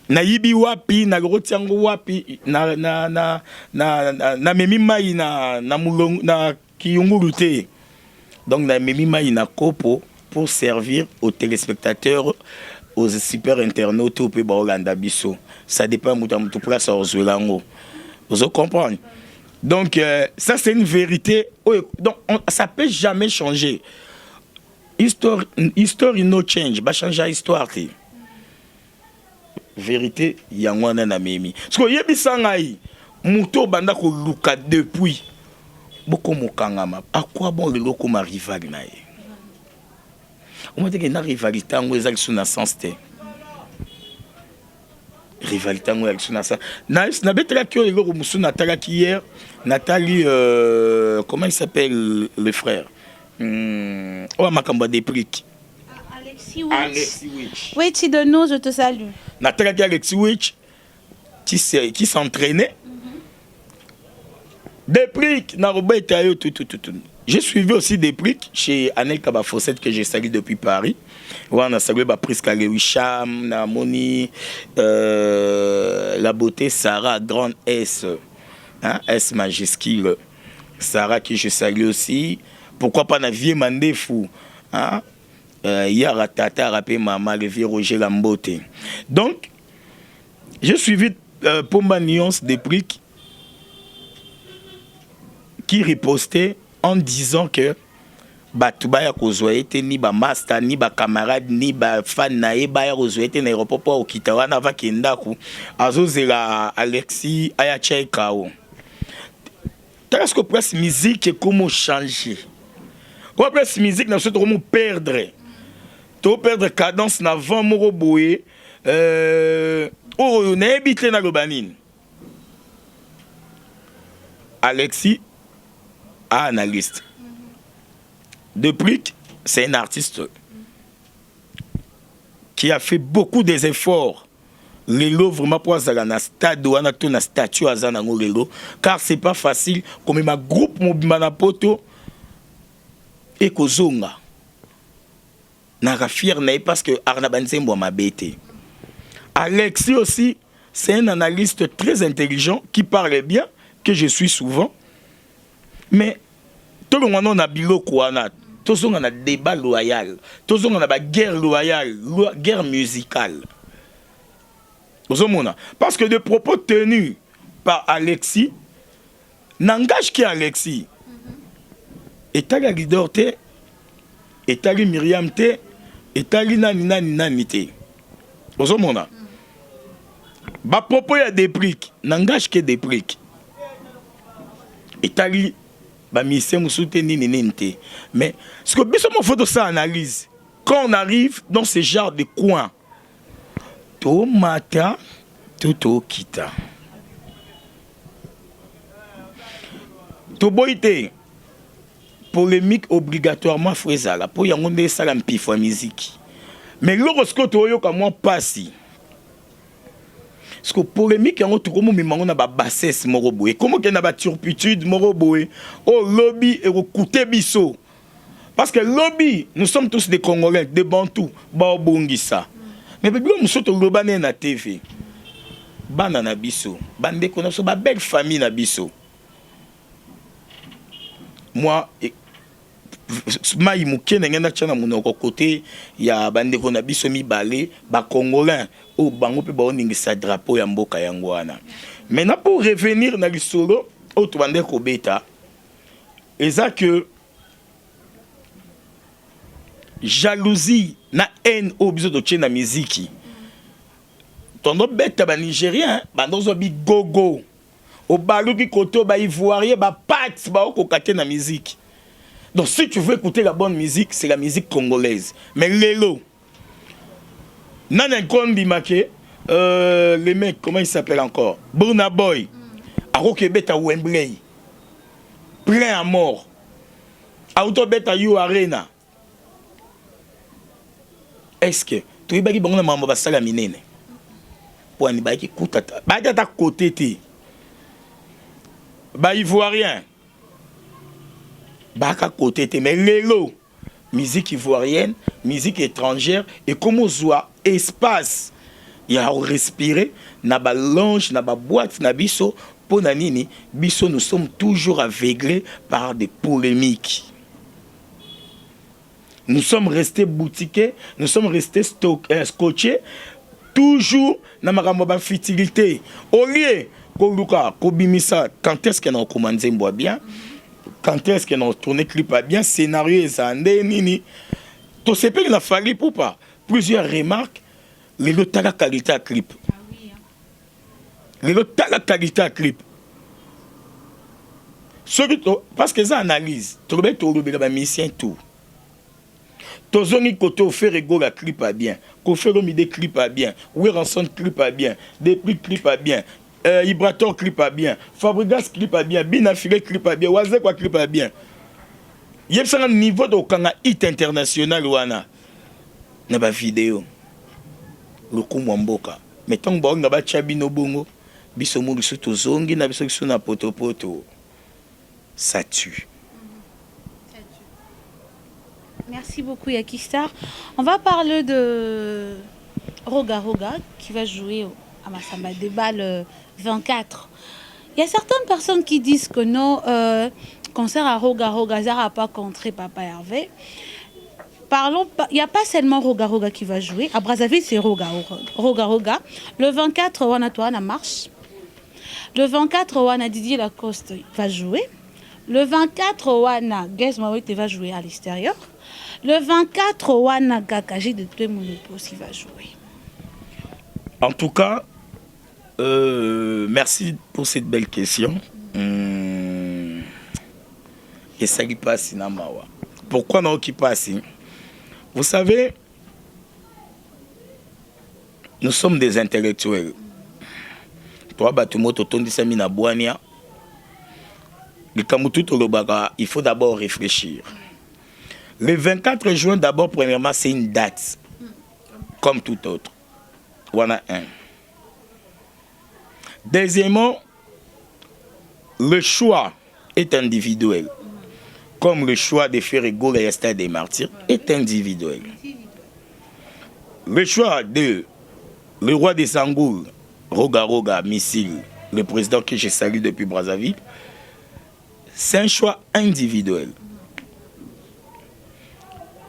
Na yibi wapi na rotiango wapi na memi mai na mulong na kiyungurute. Donc na memi mai na kopo pour servir aux téléspectateurs aux super internautes ou peut Holanda biso. Ça dépend de tout place aux Zulango. Vous comprenez? Donc ça c'est une vérité. Donc ça peut jamais changer. Histoire no change. Ba changer histoire ti. Vérité yangwana na memi. Parce que yebisa ngai muto banda ko luka depuis. Boko mokangama. À quoi bon le loko ma rival na ye? On m'a dit qu'il y a une rivalité en Ouézak sous la sens. Rivalité en Ouézak sous la sens. Hier, Nathalie, comment il s'appelle le frère? Oh, Makamba des Prick. Alexis Witch. Oui, Tidono, je te salue. Nathalie Alexis Witch, qui s'entraînait. Des Prick, Naroba et Tayo, tout. J'ai suivi aussi des prix chez Anel Kabafossette que j'ai salué depuis Paris. On a salué Priska Lewisham, Namoni, la beauté Sarah, grande S, hein, S majuscule. Sarah qui je salue aussi. Pourquoi pas Navier Mandefou, hein? Yara Tata, Rapé Mama, le vieux Roger Lambote. Donc, j'ai suivi Pomba Nuance des prix qui ripostait en disant que Batubaya Kozoete, ni ba master, ni ba camarade, ni ba fan nae baya Kozoete na aéroport au Kitawana va kendaku. Azozela Alexis Ayache Kao. Est-ce que presse musique comment changer? Quoi presse musique n'a pas comment perdre? To perdre cadence na vent moro boye. Oh, na habité na Lobanine. Alexis analyste. Depuis, c'est un artiste qui a fait beaucoup d'efforts. Lelo vraiment pour avoir un stade ou un statut à Zanango Lelo, car c'est pas facile comme un groupe Mobimana Poto et Kozonga. N'a fier parce que Arnabanzembo m'a bêté. Alexis aussi, c'est un analyste très intelligent qui parle bien, que je suis souvent. Mais tout le monde a biloko wana, tout le monde a débat loyal, tout le monde a guerre loyale, guerre musicale. Parce que les propos tenus par Alexis n'engagent qu'Alexis. Et tali leader te, et tali Myriam te, et tali nani te. Ba propos ya des briques, n'engagent que des briques. Et tali mais ce que il faut de ça analyse. Quand on arrive dans ce genre de coin, tomata, toto kita. Toboite, polémique obligatoirement frézala. Pour y avoir ça la pifo musique. Mais lorsque tu as moi passi. Parce que polémique, il y a une bassesse moroboé. Comment il y a une turpitude moroboé? Oh, lobby et recoute biso. Parce que lobby, nous sommes tous des Congolais, des Bantous, Baobongisa. Mais nous sommes tous les na TV. Banana biso. Bande qu'on a une belle famille na biso. Moi, maïmouké n'engana tchana monoko côté ya bande qu'on a biso mi balé, ba Congolais. Oh, bango pe ba oningisa drapeau ya mboka yango wana. Maintenant pour revenir na lisolo, au tubande ko beta. Eza que jalousie na haine au biso de tchena miziki. Tondo beta ba Nigérien, bando zo bi gogo. Au baluki koto ba ivoirien ba pat ba okokate na musique. Donc si tu veux écouter la bonne musique, c'est la musique congolaise. Mais lelo Nana Kondi Make, les mecs, comment ils s'appellent encore? Burna Boy, Arokebet à Wembley, plein à mort, Autobet à You Arena. Est-ce que tu es bien bon, maman va salaminer? Pour un bail qui coûte à côté, bah ivoirien, bah à côté, mais l'élo. Musique ivoirienne, musique étrangère, et comme on voit espace, il y a à respirer, na ba lounge, na ba boîte, na biso, pour nanini, biso nous sommes toujours aveuglés par des polémiques. Nous sommes restés boutiqués, nous sommes restés scotchés, toujours dans ma futilité. Au lieu Koluka, Kobimisa, quand est-ce qu'on a commandé bois bien, quand est-ce qu'on a tourné clip à bien, scénario et zandé, nini. Tout ce qu'il a fallu pour pas. Plusieurs remarques, les lots la qualité à clip. Les lots la qualité à clip. Parce que ça analyse, tu vas tout le mission tout. Tozoni koto faire ego la clip à bien, ko faire des clip à bien, oui rançon clip à bien, Depuis clip à bien, Ibrator clip à bien, Fabregas clip à bien, Binafile clip à bien, Waze quoi clip à bien. Il y a un niveau de kanga hit international wana. Na ba vidéo. Le kumwamboka. Mais tant que na ba chabino bongo, biso mo biso tozongi na biso biso na poto. Ça tue. Merci beaucoup Yakistar. On va parler de Roga Roga qui va jouer à Massamba Débat le 24. Il y a certaines personnes qui disent que non, concert à Roga Roga, ça n'a pas contré Papa Hervé. Parlons, il n'y a pas seulement Roga Roga qui va jouer. À Brazzaville, c'est Roga Roga. Le 24, on a toi, on marche. Le 24, on a Didier Lacoste va jouer. Le 24, on a Guess Mawete va jouer à l'extérieur. Le 24, Wana Gakaji de Tlemounopo qui va jouer. En tout cas, merci pour cette belle question. Et ça qui passe Namawa. Pourquoi non qui passe? Vous savez, nous sommes des intellectuels. Toi, Batumoto Tondisami na Boania. Il faut d'abord réfléchir. Le 24 juin, d'abord, premièrement, c'est une date, comme tout autre. Voilà un. Deuxièmement, le choix est individuel. Comme le choix de faire égaux et Stade des Martyrs est individuel. Le choix de le roi des Sangoul, Roga Roga, Missile, le président que je salue depuis Brazzaville, c'est un choix individuel.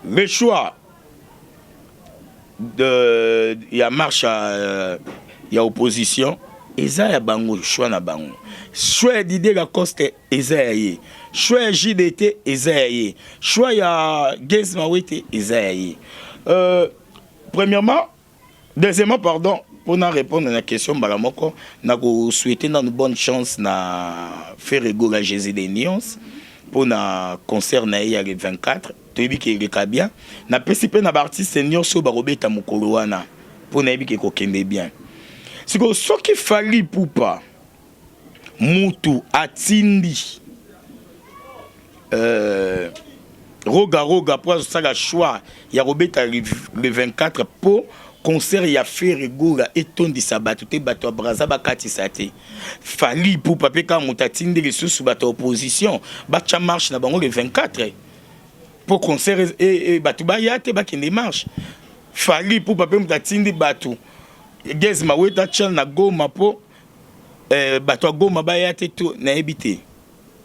Le choix de il y a marche il y a opposition et ça y a bango choix na bango choix d'idée la coste et ça y choix JDT et ça y choix il y a Guess Mawete et ça y premièrement deuxièmement pardon pour nous répondre à la question balamoko na ko souhaiter une bonne chance na faire ego la Jésus des Nuances pour na concert na ya le 24 toyebi ke eleka bien na pesi pe na artiste nyonso barobeta mokolo wana pour na yebi ke kokende bien siko soki fali pupa mutu atindi roga roga pour ça la choix ya robeta le 24 pour concert ya faire egola etondi sabato te bato braza bakati sate fali pupa pe ka mutatindi le sous bato opposition bacha marche na bango le 24 pour concert et bato ba yate ba kende marche fali pour pape mutatindi bato Guess Mawete chal na Goma po bato Goma ba yate to na ebité.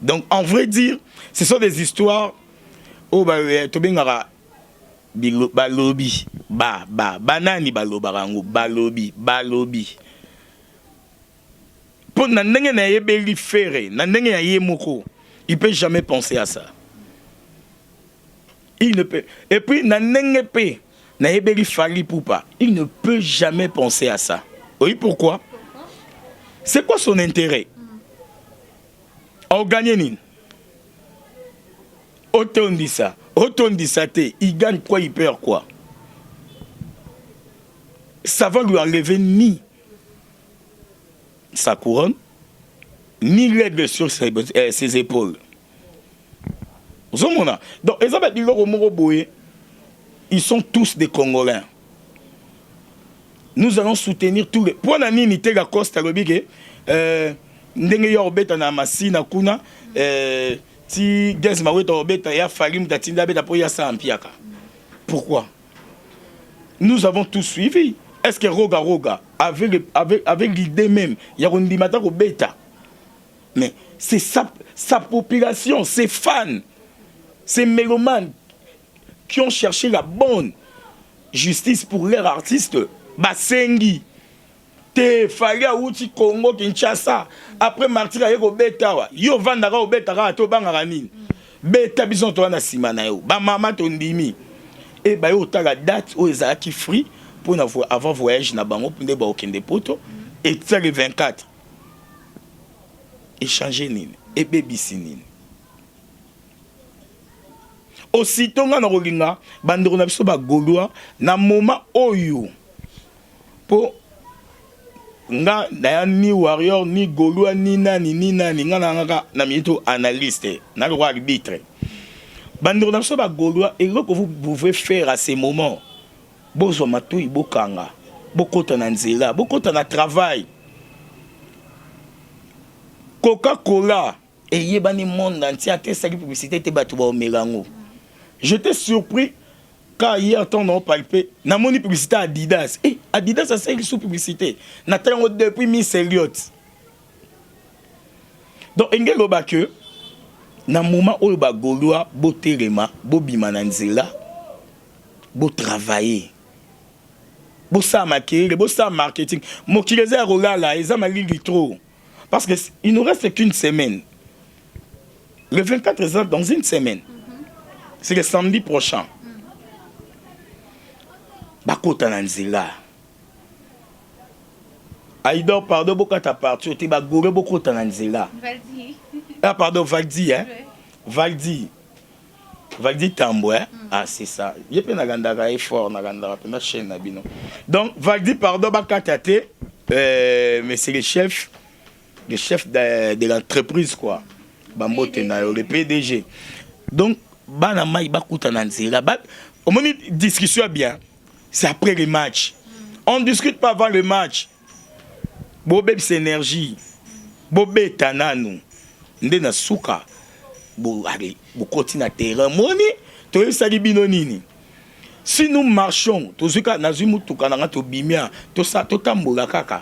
Donc en vrai dire ce sont des histoires au ba to bengara balobi banani balobarango balobi pour na ndenge na yebeli faire na ndenge ya yemoko il peut jamais penser à ça. Il ne peut. Et puis, il ne peut jamais penser à ça. Oui, pourquoi? C'est quoi son intérêt? On gagne. Autant dit ça, il gagne quoi, il perd quoi? Ça va lui enlever ni sa couronne, ni l'aide sur ses épaules. Donc, ils sont tous des Congolais. Nous allons soutenir tous les. Pour la nini la Costa Lobike, ndenge yorbeta na masina kuna, ti Guess Mawete orbeta ya falim datinda beta po ya sampiaka. Pourquoi? Nous avons tous suivi. Est-ce que Roga Roga avec l'idée même, il y a un dimata beta. Mais c'est sa population, ses fans, ces mélomanes qui ont cherché la bonne justice pour leurs artistes, basengi te fallait outi Congo Kinshasa après martyr ayeko betawa yo vandaka obetaka to bangaka nini beta bison to na sima na yo ba mama to ndimi et ba yo taka date o ezaki free pour avoir voyage na bango pour ba okende poto et ça le 24 échanger nini et bebisi nini aussitôt nga na kolinga bandeko na biso ba Gaulois na moment oyo po nga na ni warrior ni Gaulois ni nani nga na mito analyste na le arbitre bandeko na biso ba Gaulois et que vous pouvez faire à ces moments bozo matoi bokanga bokota na nzela bokota na travail Coca-Cola et yebani monde entier te saki publicité te batu ba omelango. J'étais surpris quand hier ton on palpé na moni publicité Adidas. Eh Adidas a servi sous publicité. Na tango depuis Miss Elliot. Donc engelo ba que na moment oyo ba Gaulois bo telema bo bima na nzela bo travailler. Bo sa maquiller, bo sa marketing. Mo kileze a rolala eza malili trop. Parce qu'il nous reste qu'une semaine. Le 24 est dans une semaine. C'est le samedi prochain. Bakota Nanzela. Aïdor, pardon, beaucoup ta partie. Tu vas gouré beaucoup Nanzela. Valdi. Ah, pardon, Valdi, hein? Valdi. Valdi Tambo, hein? Ah, c'est ça. Je peux n'agandara effort, n'agandara, na chaîne, nabino. Donc, Valdi, pardon, bakatate. Mais c'est le chef de l'entreprise, quoi. Bambo Tenayo, le PDG. Donc, bana mai bakuta nanzela. Au moment de discussion bien, c'est après le match. On ne discute pas avant le match. Bobé énergie. Bobé tananu. Ndena suka. Bo allez, bo continue à terrain. Moni, to sali binonini. Si nous marchons, to zuka nazumu tukananga to bimia, to sa to tambola kaka.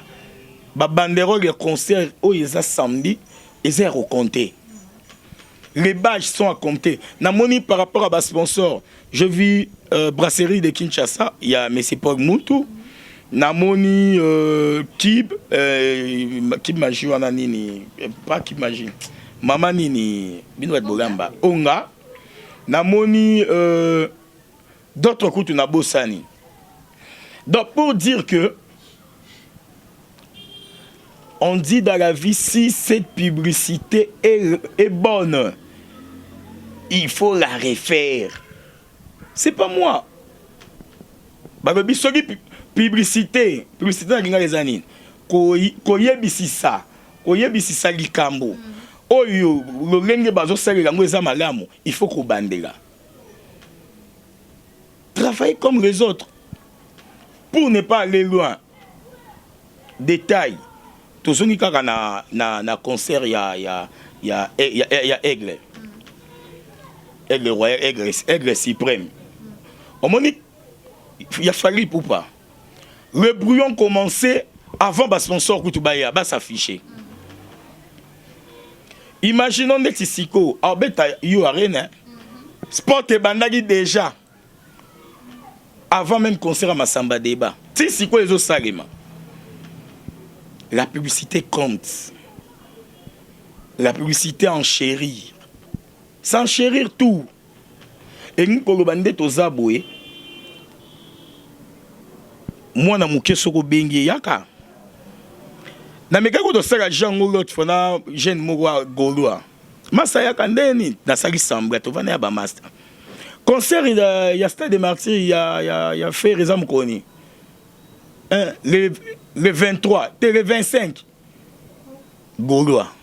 Ba banderole les concerts où ils ont samedi, ils ont recompté. Les badges sont à compter. Namoni par rapport à bas sponsor, je vis brasserie de Kinshasa, il y a M. Paul Moutou. Namoni Kib Maji Wananini, pas Kib Maji, Mama Nini, Binouet Bolamba, Onga. Namoni d'autres coups na Bossani. Donc pour dire que on dit dans la vie, si cette publicité est bonne, il faut la refaire. C'est pas moi. Publicité dans les années. Koyebisisa likambo. Oyo, lolenge bazo sali lango eza malamu, il faut qu'on bandela. Travailler comme les autres. Pour ne pas aller loin. Détail. Tous les cas na concert il y a Aigle. Aigle royal, Aigle suprême. Au moment il a fallu pour pas. Le brouillon commençait avant bas sponsor Koutoubaïa bas s'afficher. Imaginons des Tissiko, Albeta Yo Arena. Sport et bandagi déjà. Avant même concert à Massamba débat. Tissiko les autres salima. La publicité compte. La publicité enchérit. S'enchérir tout. Et nous, quand nous sommes moi, je suis soko bengi yaka. Na meka ko to sala jango lot fona jeune mowa Gaulois. Masaya kandeni na sali sambra to vana ba master. Concert il y a Stade des Martyrs, il y a fait Rezam Koni. Le 23, le 25. Gaulois.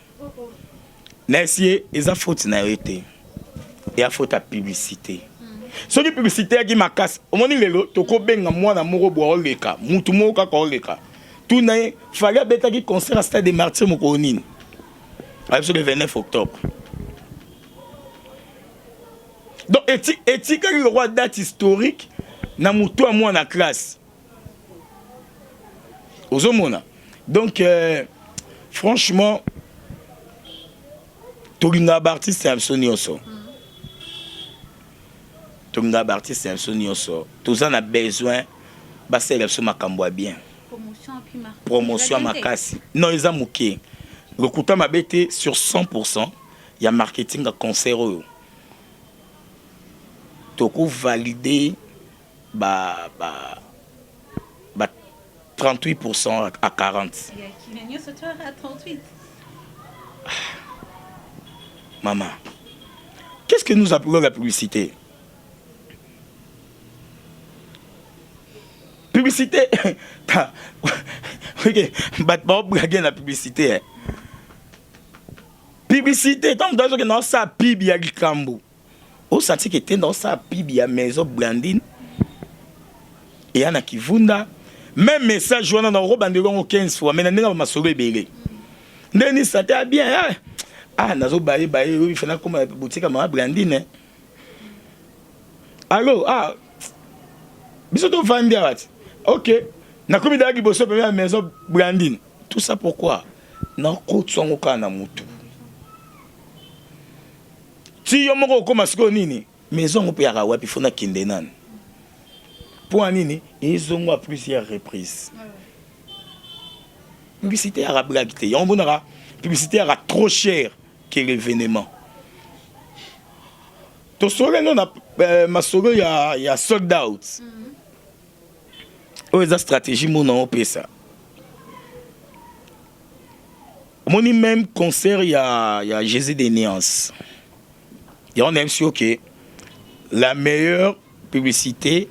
Nessier, ils ont faute na été. Il y a faute à publicité. So die publicité qui m'a casse. Au moment lelo toko benga mwana moko bo oleka, mutu moka ko oleka. Tout na fallait beta qui concert à Stade des Martyrs moko nini. Avec le 29 octobre. Donc éthique le roi date historique na mutu à moi na classe. Ozomona. Donc franchement Tolina Bartis c'est absolument ça. tonga artiste un sonio so tous en a besoin ba c'est sur makambo bien promotion makasi non ils a muké le kuta mabete sur 100% il y a marketing à concert toko validé ba 38% à 40. Maman, qu'est-ce que nous appelons la publicité? Publicité, ok, la publicité. Publicité, tant que dans sa pib, il y a du cambo. Au senti que dans sa pib, il y a maison blandine. Et il y a qui vunda. Même message, je vais 15 fois, mais je vais me sauver. Je vais ça bien. Ah, nazo baye il fait comme boutique à blandine. Allô, ah, bisoto vendre. Ok, na komi dagi bosso première maison blandine. Tout ça pourquoi? Na côte son au kana mutu. Si yo moko koma siko nini, maison ope ya rawa puis fona kindenan. Pour nini, ils ont à plusieurs reprises. Publicité à la blague, on bonara publicité à trop cher que l'événement. To solo non ma solo il y a sold out. La stratégie mon on peut ça. Mon même concert il y a Jésus des Néances. Et on aime sûr que la meilleure publicité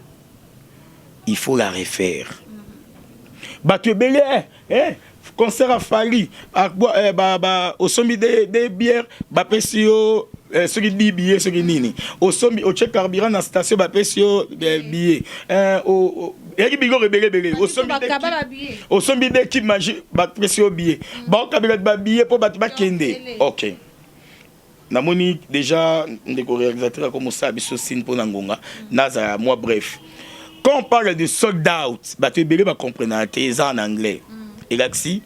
il faut la refaire. Bah tu es belé, concert à Fali, au sommet des bières, bah pesio, ceux qui disent billets, ceux qui nini. Au sommet, au check carburant dans la station, bah pesio billets. Au sommet des qui mange, bah pesio billets. Bah au cabinet bah billets pour battre bah kende. Ok. Namoni déjà des réalisateurs comme ça, biso signe pour Nangonga. Naza moi bref. Quand on parle de sold out, bah tu es comprendre en anglais. Et là si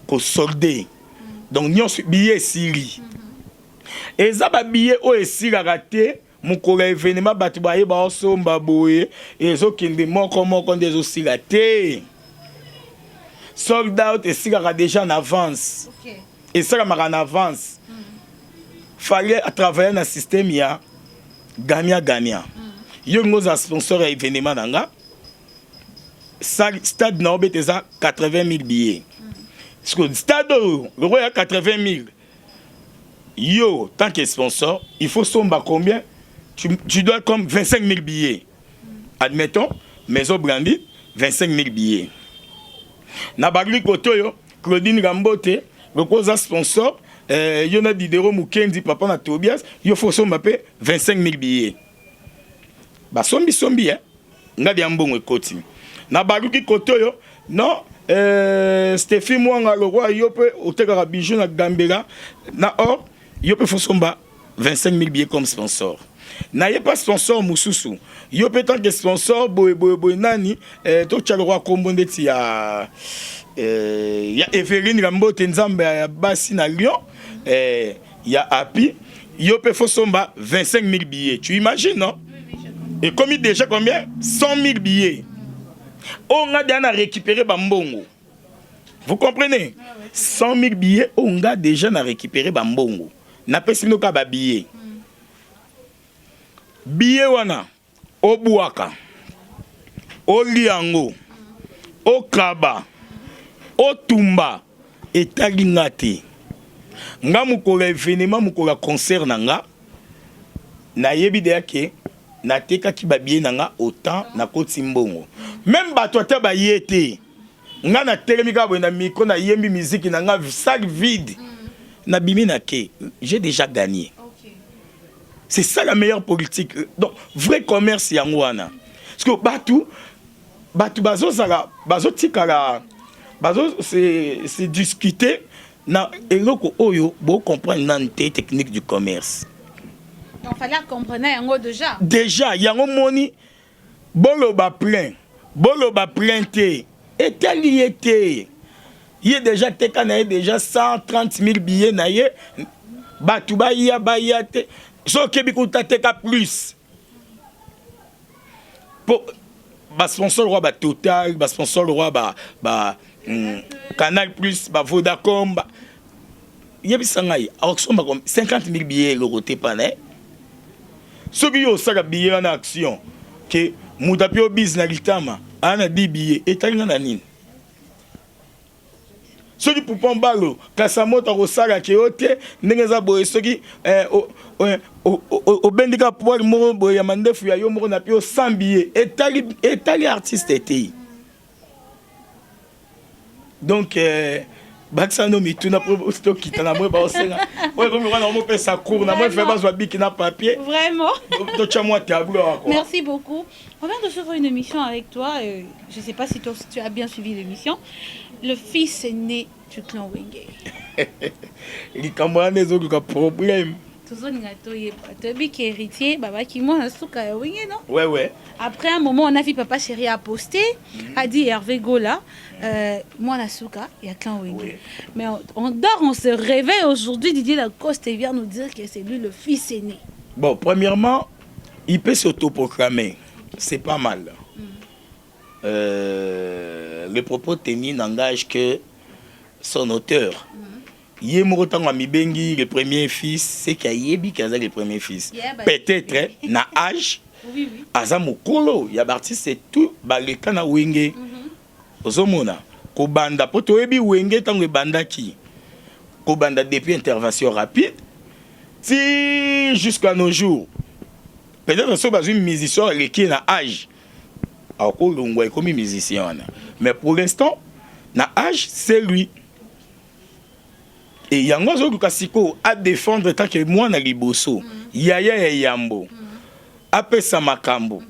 qu'on soldé. Donc nous billet Syrie. Et ça ba billet au Syrie raté, mon collègue événement ba tu ba somba boye et zo kinde mon comment qu'on des aussi raté. Sold out et Syrie déjà en avance. OK. Et ça en avance. Fallait à travailler dans le système ya gagnant. Yo ngoza sponsor à événement nanga stade na obeteza 80 000 billets. Parce que stade le roi a 80 000. Yo tant que sponsor, il faut somba combien? Tu dois comme 25 000 billets. Admettons maison Brandi 25 000 billets. Na bagli koto yo Claudine Gambote le cause sponsor yo na Didero Mukendi papa na Tobias, yo faut somba 25 000 billets. Ba sombi ngadi ambongo ekoti na baluki koto yo non Stéphie Mwanga le roi yo pe oteka bijou na Gambela na or yo pe fosomba 25 000 billets comme sponsor na ye pas sponsor mususu yo pe tant que sponsor boy nani to tcha le roi kombonde ti ya Evelyne Rambote Nzambe ya basi na Lyon ya Api yo pe fosomba 25 000 billets tu imagines non? Et comme il déjà combien? 100 000 billets. On a déjà récupéré Bambongo. Vous comprenez? 100 000 billets, on a déjà récupéré Bambongo. N'a pas si nous avons billets. Billets wana, au Bouaka, au Liango, au Kaba, au Tumba, et Talingate. Nga mukola événement, mukola concert nanga, na yebi de yake. Na teka ki babie nanga autant na koti mbongo même bato ta ba yete nga na telemika bo na micro na yembi musique nanga sac vide na bimi na ke j'ai déjà gagné. Okay. C'est ça la meilleure politique. Donc vrai commerce yangwana parce que batu bazo sala bazo tikala bazo c'est discuter na eloko oyo bo comprendre nante technique du commerce. Il fallait comprendre yango déjà. Déjà, yango moni boloba plein te et tel y était. Il est déjà teka na déjà 130 000 billets na ye batuba ya te so kebi kuta teka plus. sponsor roi ba Total, ba sponsor roi ba Canal Plus, ba Vodacom, ba yebisangai auction ba 50 000 billets le côté pané. Ce qui yo saka billet en action que mutapio business litama ana 10 billets et talinga na nini. Ce qui pour pambalo kasamota ko saka ke ote ndengeza boye ce qui au bendika pouvoir mo boye mandefu ya yo mo na pio 100 billets et tali artiste était. Donc Baxano mi tuna pro stock qui tana moi ba osenga. Ouais comme on a mo pesa cours na moi fait bazwa biki na papier. Vraiment. To chamwa tableau encore. Merci beaucoup. On vient de faire une émission avec toi. Je ne sais pas si tu as bien suivi l'émission. Le fils aîné du clan Wenge. Il cambrane des autres problèmes. Héritier, baba qui moi un souk à Wenge, non? Ouais. Après un moment, on a vu papa chéri a posté, a dit Hervé Gola, moi la souka, il y a clan Wenge. Oui. Mais on dort, on se réveille aujourd'hui, Didier Lacoste vient nous dire que c'est lui le fils aîné. Bon, premièrement, il peut s'autoproclamer. C'est pas mal. Le propos tenu n'engage que son auteur. Yemorotango Mibengi, le premier fils, c'est qu'il y a Yebi qui a le premier fils. Peut-être, na âge, Azamokolo, il y a l'artiste, c'est tout, le kana Wenge. Ozomona, Kobanda, poto Yebi Wenge, tango banda ki. Kobanda depuis intervention rapide, si jusqu'à nos jours. Peut-être que c'est une musicien qui est na âge. Alors, on est comme musicien. Mais pour l'instant, na âge, c'est lui. Et yango zo kasiko à défendre tant que moi na liboso yaya yambo apesa makambo.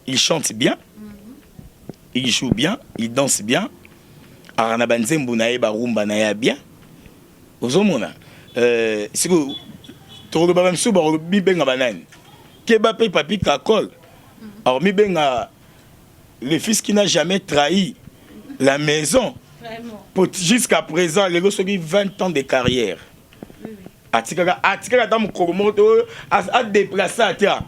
Il chante bien, il joue bien, il danse bien. Arana banzembu na eba rumba na ya bien. Ozomona siko to ba msu ba bi benga banane keba pe papi kakol. Alors mi benga le fils qui n'a jamais trahi la maison. Jusqu'à présent, les gars sont 20 ans de carrière. Atikala dans mon koromoto a déplacé à terre.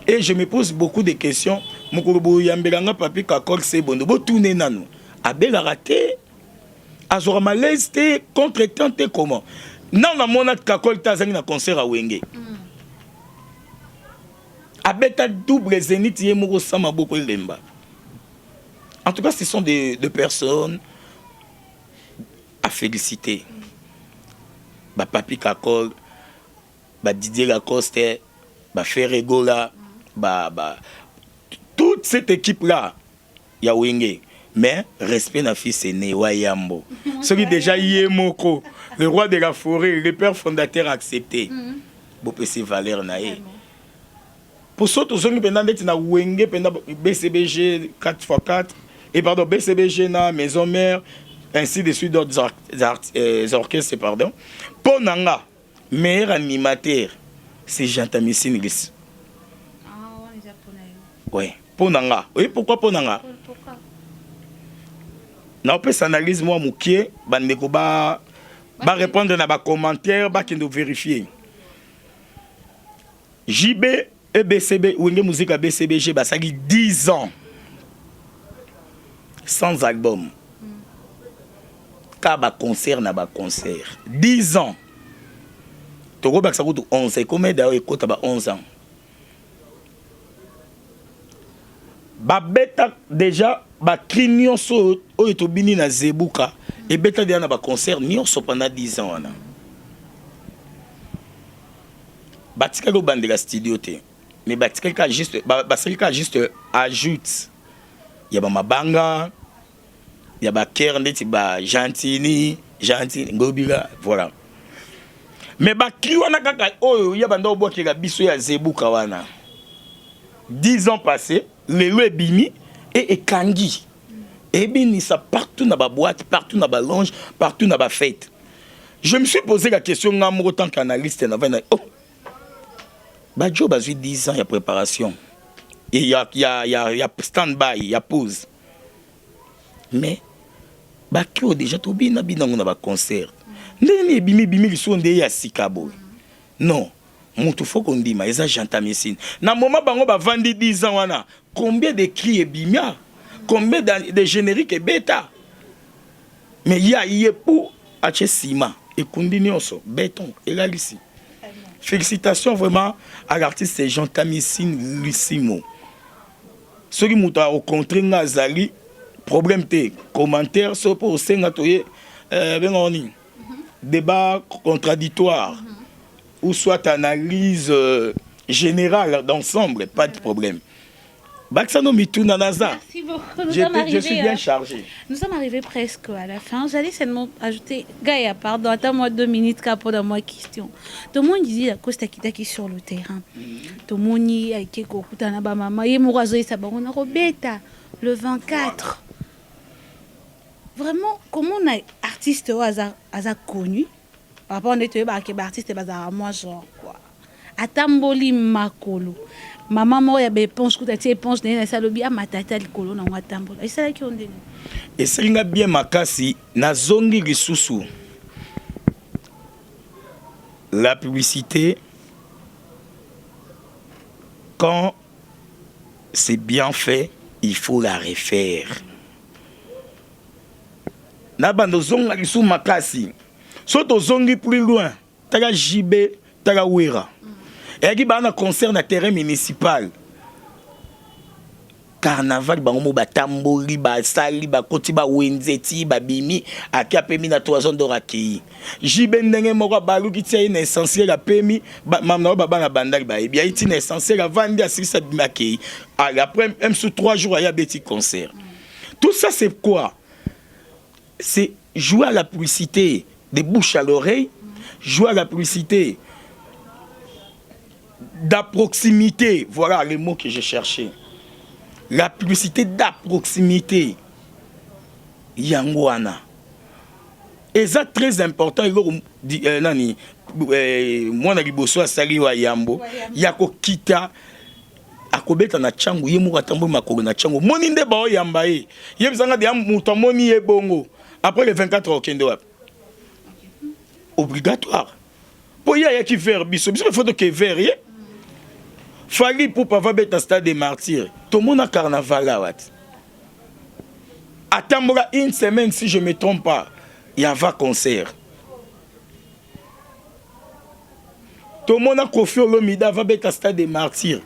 Et je me pose beaucoup de questions. Mon korobo yambelanga papi kakol c'est bon. Bo tourner nanu. Abel a raté. Azora malaise te contre-temps te comment. Non na monat kakol tazangi na concert à Wenge. Abeta double zénith yemoko sama beaucoup lemba. En tout cas, ce sont des personnes à féliciter. Bah Papi Kakol, bah Didier Lacoste, bah Ferré Gola, bah toute cette équipe là, il y a Wenge. Mais respect na fils aîné Wayambo. Celui déjà Yemoko, le roi de la forêt, le père fondateur accepté. Bon PC Valère naé. Pour ça, tous ceux qui pendant d'être na Wenge, pendant BCBG 4x4 et pardon BCBG na maison mère. Ainsi de suite d'autres orchestres, pardon. Pour Nanga, meilleur animateur, c'est Jean-Tamissi Nilis. Ah, on est japonais. Oui, pour Nanga. Oui, pourquoi pour Nanga? Pourquoi? Non, on peut s'analyser, moi, Moukier, Bandeko, va répondre à nos commentaires, va nous vérifier. JB et BCB, Wenge Musique à BCBG, ça fait 10 ans sans album. Kaba concert na ba concert 10 ans toko baksa ko 11 combien d'ailleurs écoute ba 11 ans ba beta déjà ba clignon so o to bini na zebuka et beta dia na ba concert nyonso pendant 10 ans wana batika lo bandela studio te mais batika juste basalika juste ajoute ya ba mabanga. Il y a des ba Gentini, Ngobila, voilà. Mais ba kiwana kaka oyo ya banda obo ki la biso ya Zebuka wana. 10 ans passés, le loi bimi et kangi. Et bini ça partout dans ba boîte, partout dans ba lounge, partout dans ba fête. Je me suis posé la question en tant qu'analyste na oh. Ba job a 10 ans il y a préparation. Et il y a stand-by, il y a pause. Mais bakio déjà to bina na ba concert ndeni bimi li so nde ya sikabo non Mutu faut qu'on dise, mais ça j'entends ici. Na moment bango ba vandi 10 ans wana, combien de cris et bimia, combien de génériques et bêta. Mais il y a pour acheter ciment et condinioso, béton et là ici. Félicitations vraiment à l'artiste Jean Tamissine Lucimo. Ceux qui m'ont rencontré Nazali, problème té commentaire sur pour Sengatoye, débat contradictoire ou soit analyse générale d'ensemble, pas de problème. Baksano Mitou Nanaza. Merci beaucoup. Je suis bien chargé. Nous sommes arrivés presque à la fin. J'allais seulement ajouter, Gaïa, pardon, attends-moi 2 minutes pour dans ma question. Tout le monde dit la Costa qui sur le terrain. Tout le monde dit que Kokutana Bamama, Yemourazo Sabana Robeta, le 24. Vraiment, comment on a artiste au hasard connu? Par rapport à un artiste, moi, genre quoi. Atamboli Makolo. Maman moi ya éponge ko tati éponge na salobi a matata likolo na watambola esala ki ondeni eselinga bien makasi na zongi lisusu la publicité quand c'est bien fait il faut la refaire na bando zonga lisusu makasi soto zongi plus loin taka jibe taka wera. Et qui a un concert dans le terrain municipal. Carnaval, bango ba tamboli, ba sali, ba koti, ba wenzeti, ba bimi, aki a permis na 3 ans d'oraki. Jibendenge moko balu ki tia une essentiel a permis, mamna ba na bandali ba ebia iti une essentiel a vandi a sisa bimaki. Après même sous 3 jours il y a petit concert. Tout ça c'est quoi? C'est jouer à la publicité de bouche à l'oreille, jouer à la publicité d'approximité, voilà les mots que j'ai cherché. La publicité d'approximité. Yangwana. Et ça très important. Nani, moi na liboso asali wa yambo. Yako kita. Akobeta na changu yemu katambo makoro na changu. Moni nde ba yamba e. Yebisanga de muto moni e bongo. Après le 24 okende wap. Obligatoire. Pour y a qui faire biso. Biso faut que verrier. Fali pour pas beta stade des martyrs. Tout le monde a carnaval là. Attends une semaine si je ne me trompe pas. Il y a un concert. Tout le monde a confié au Lomida va beta stade des martyrs.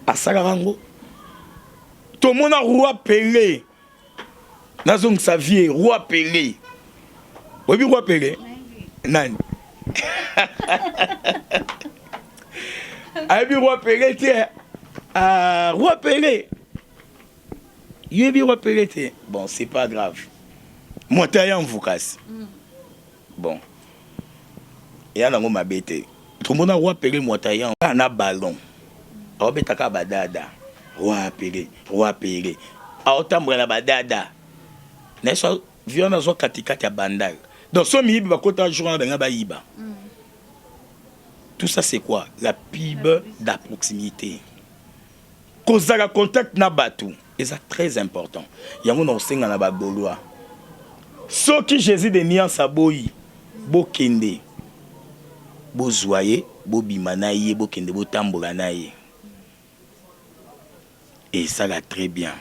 À Sagarango. Tout le monde a roi Pelé. Nazong Xavier, roi Pelé. Oui, roi Pelé. Nani. Aïe, roi Pelé, tiens. Roi Pelé. Il roi Pelé, tiens. Bon, c'est pas grave. Montaillon vous casse. Bon. Il y a un bête. Tout le monde a roi Pelé, Montaillon. On a ballon. On a betaka badada. Roi Pelé, roi Pelé. A autant na badada. N'est-ce pas? Viens dans un katikati à bandal. Donc, ce milieu va côté jour dans la iba. Tout ça, c'est quoi? La pub d'approximité. Cause la contact na batu. Et ça, très important. Il y a un enseigne na bagoloa. Ce qui Jésus de nuances à boyi, bo kende, bo zoye, bo bimanaye, bo kende, bo tambolanaye. Et ça va très bien.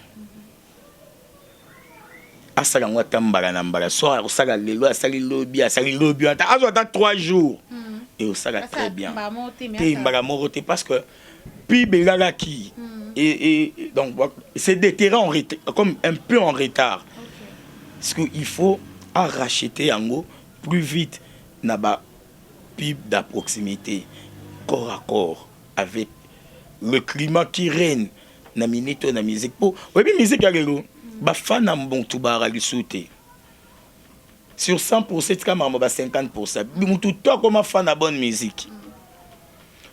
Asala ngwa tambala nambala. Soit asala lelo, asala lobi, asala lobi. Asala 3 jours. Et ça va très bien. Parce que puis qui et donc c'est des terrains comme un peu en retard. Okay. Parce qu'il faut racheter en gros plus vite naba pub d'approximité corps à corps avec le climat qui règne na minute na musique pour oui musique alelo ba fan na bon tout bara li sauter. Sur 100%, c'est comme 50%. Mais tout le comme fan de bonne musique.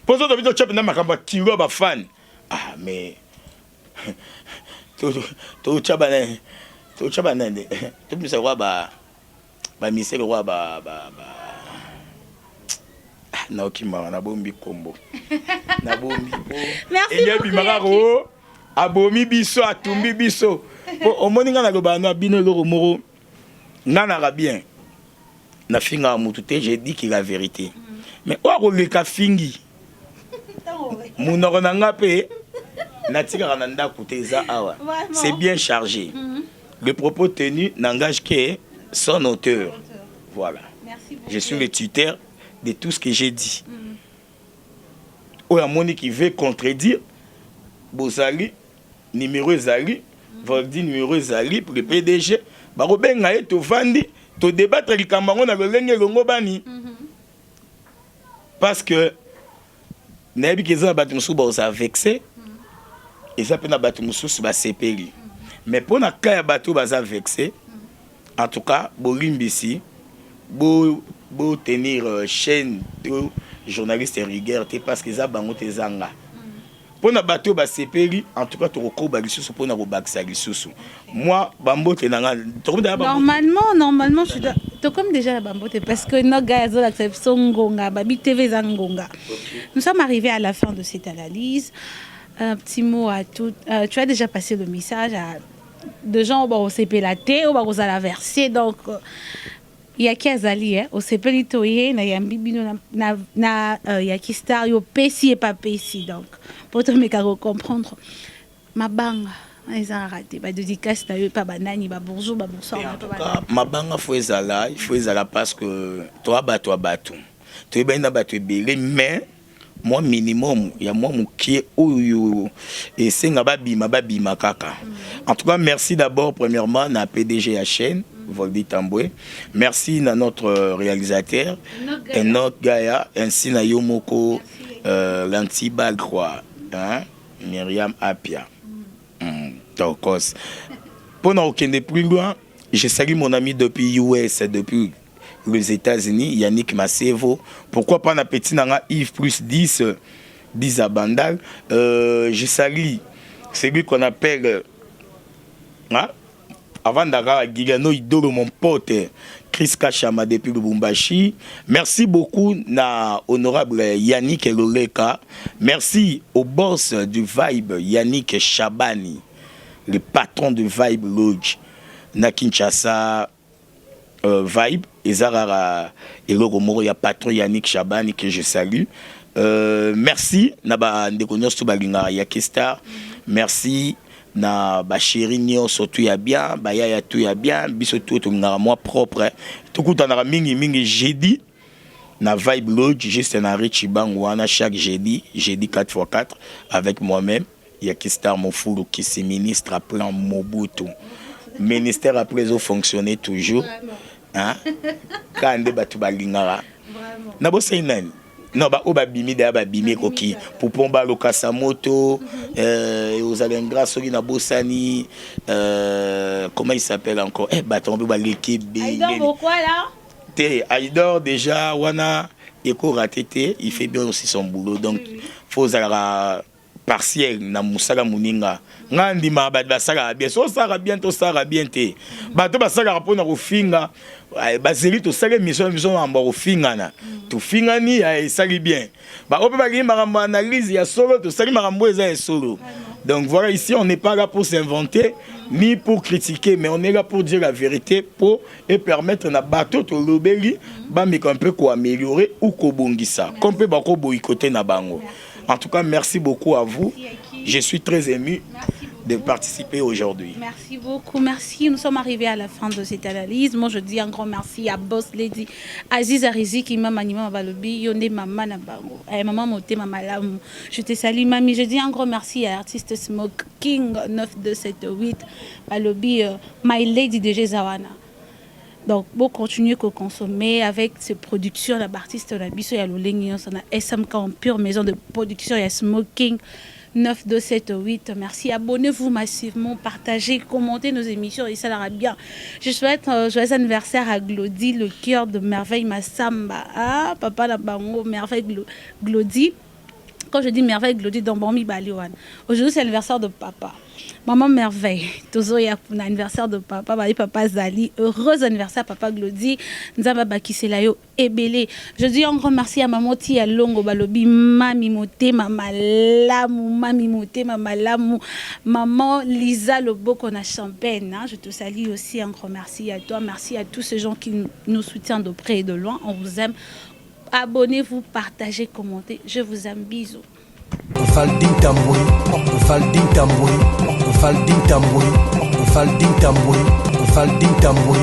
Pour ça, tu as fan. Ah, mais. Tu Nana bien. Na finga mutute, j'ai dit qu'il a la vérité. Mais or le ka fingi. Munoko nanga pe natika nanda côté za awa. C'est bien chargé. Le propos tenu n'engage que son auteur. Voilà. Merci beaucoup. Je suis le tuteur de tout ce que j'ai dit. Oya moni qui veut contredire Bozali numéro Zali, Voldi numéro Zali pour le PDG. Barobenga et to vandi to débattre le Cameroun na lolenge longo bani. Parce que nabi keza batu musu ba osa vexé et ça peut na batu musu ba sepeli. Mais pour na kaya batu ba za vexé, en tout cas bolimbisi bo tenir chaîne de journalistes et rigueur parce que ça bango te zanga. Pour na bateau ba sepeli en tout cas to ko ba lisusu pour na ko bakisa lisusu. Moi bambote nanga normalement je dois comme déjà la bambote parce que nos gars ils ont l'acception ngonga babi TV zangonga. Nous sommes arrivés à la fin de cette analyse. Un petit mot à tout. Tu as déjà passé le message à de gens au CP la thé ou au la verser donc il y a qui azali au CP litoye na yambi bino na ya qui star yo pesi et pas pesi donc pour te me comprendre mabanga ils ont raté ba dédicace na yo pas banani ba bonjour ba bonsoir pas mabanga faut ezala parce que toi batu tu ben na batu belé mais moi minimum il y a moi qui oyo et senga babima kaka. En tout cas merci d'abord premièrement na PDG à chaîne Voldi Tamboué. Merci à notre réalisateur Enoch Gaïa ainsi na Yomoko l'Antiba Croix hein Myriam Apia. Donc pour n'aucun plus loin, je salue mon ami depuis US depuis les États-Unis, Yannick Massevo. Pourquoi pas un petit nanga Yves plus 10 à Bandal. Je salue celui qu'on appelle hein? Avant d'avoir Gigano Idolo, mon pote Chris Kachama depuis Lubumbashi. Merci beaucoup na honorable Yannick Eloleka. Merci au boss du Vibe Yannick Chabani, le patron du Vibe Lodge na Kinshasa. Vibe et Zarara et Logomoro, il y a patron Yannick Chabani que je salue. Merci Naba Ndekonyo Stubalinga Yakistar. Merci na ba chéri nyo surtout ya bien, ba ya tout ya bien, biso tout to ngara moi propre. Tout coup na mingi jeudi na Vibe Lodge juste na Richibang wana chaque jeudi 4x4 avec moi-même Yakistar Mofulu qui est ministre à plan Mobutu. Ministère après ont fonctionné toujours. Hein? Quand on batu balingara. Na bosse nani. Non ba obabimi da babimi koki pour pomba lokasa moto aux alengra soki na bossani comment il s'appelle encore baton ba l'équipe Aïdor pourquoi là? Aïdor déjà wana eko ratété, il fait bien aussi son boulot donc faut zara partiel na musala muninga ngandi ma ba sala bien so sala bien to sala bien te ba to ba sala rapona ko finga ba zeli to sala mission amba ko finga na to finga ni ay sali bien ba ope ba gi makambo analyse ya solo to sali makambo eza solo. Donc voilà, ici on n'est pas là pour s'inventer ni pour critiquer, mais on est là pour dire la vérité pour et permettre na bateau to lobeli ba mais qu'on peut ko améliorer ou ko bongisa qu'on peut ba ko boycotter na bango. En tout cas, merci beaucoup à vous. Je suis très ému de participer aujourd'hui. Merci beaucoup, merci. Nous sommes arrivés à la fin de cette analyse. Moi, je dis un grand merci à Boss Lady Aziz Arizi qui m'a animé à Balobi, Yonde Maman Nabango, Maman Moté Maman Lam. Je te salue, Mamie. Je dis un grand merci à l'artiste Smoke King 9278 Balobi, My Lady de Jezawana. Donc, bon, continuer à consommer avec ces productions. L'artiste, la biso, il y a l'Olengi, on a SMK en pure maison de production, il y a Smoking 9278. Merci, abonnez-vous massivement, partagez, commentez nos émissions et ça ira bien. Je souhaite joyeux anniversaire à Glody, le cœur de merveille Massamba. Ah, papa Nabango, merveille Glody. Quand je dis merveille Glody, dans Bambi Baliwan. Aujourd'hui, c'est l'anniversaire de papa. Maman merveille, toujours il y a un anniversaire de papa, papa Zali, heureux anniversaire papa Glody, Nzamba Bakiselayo Ebele. Je dis un grand merci à maman Tia Longo Balobi, Mami Moté, Mama Lamu, maman Lisa Loboko na Champagne. Je te salue aussi, un grand merci à toi, merci à tous ces gens qui nous soutiennent de près et de loin. On vous aime. Abonnez-vous, partagez, commentez. Je vous aime, bisous. Valdin Tamboy, Valdin Tamboy, Valdin Tamboy, Valdin Tamboy, Valdin Tamboy,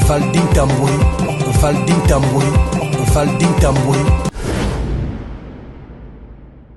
Valdin Tamboy, Valdin Tamboy, Valdin Tamboy.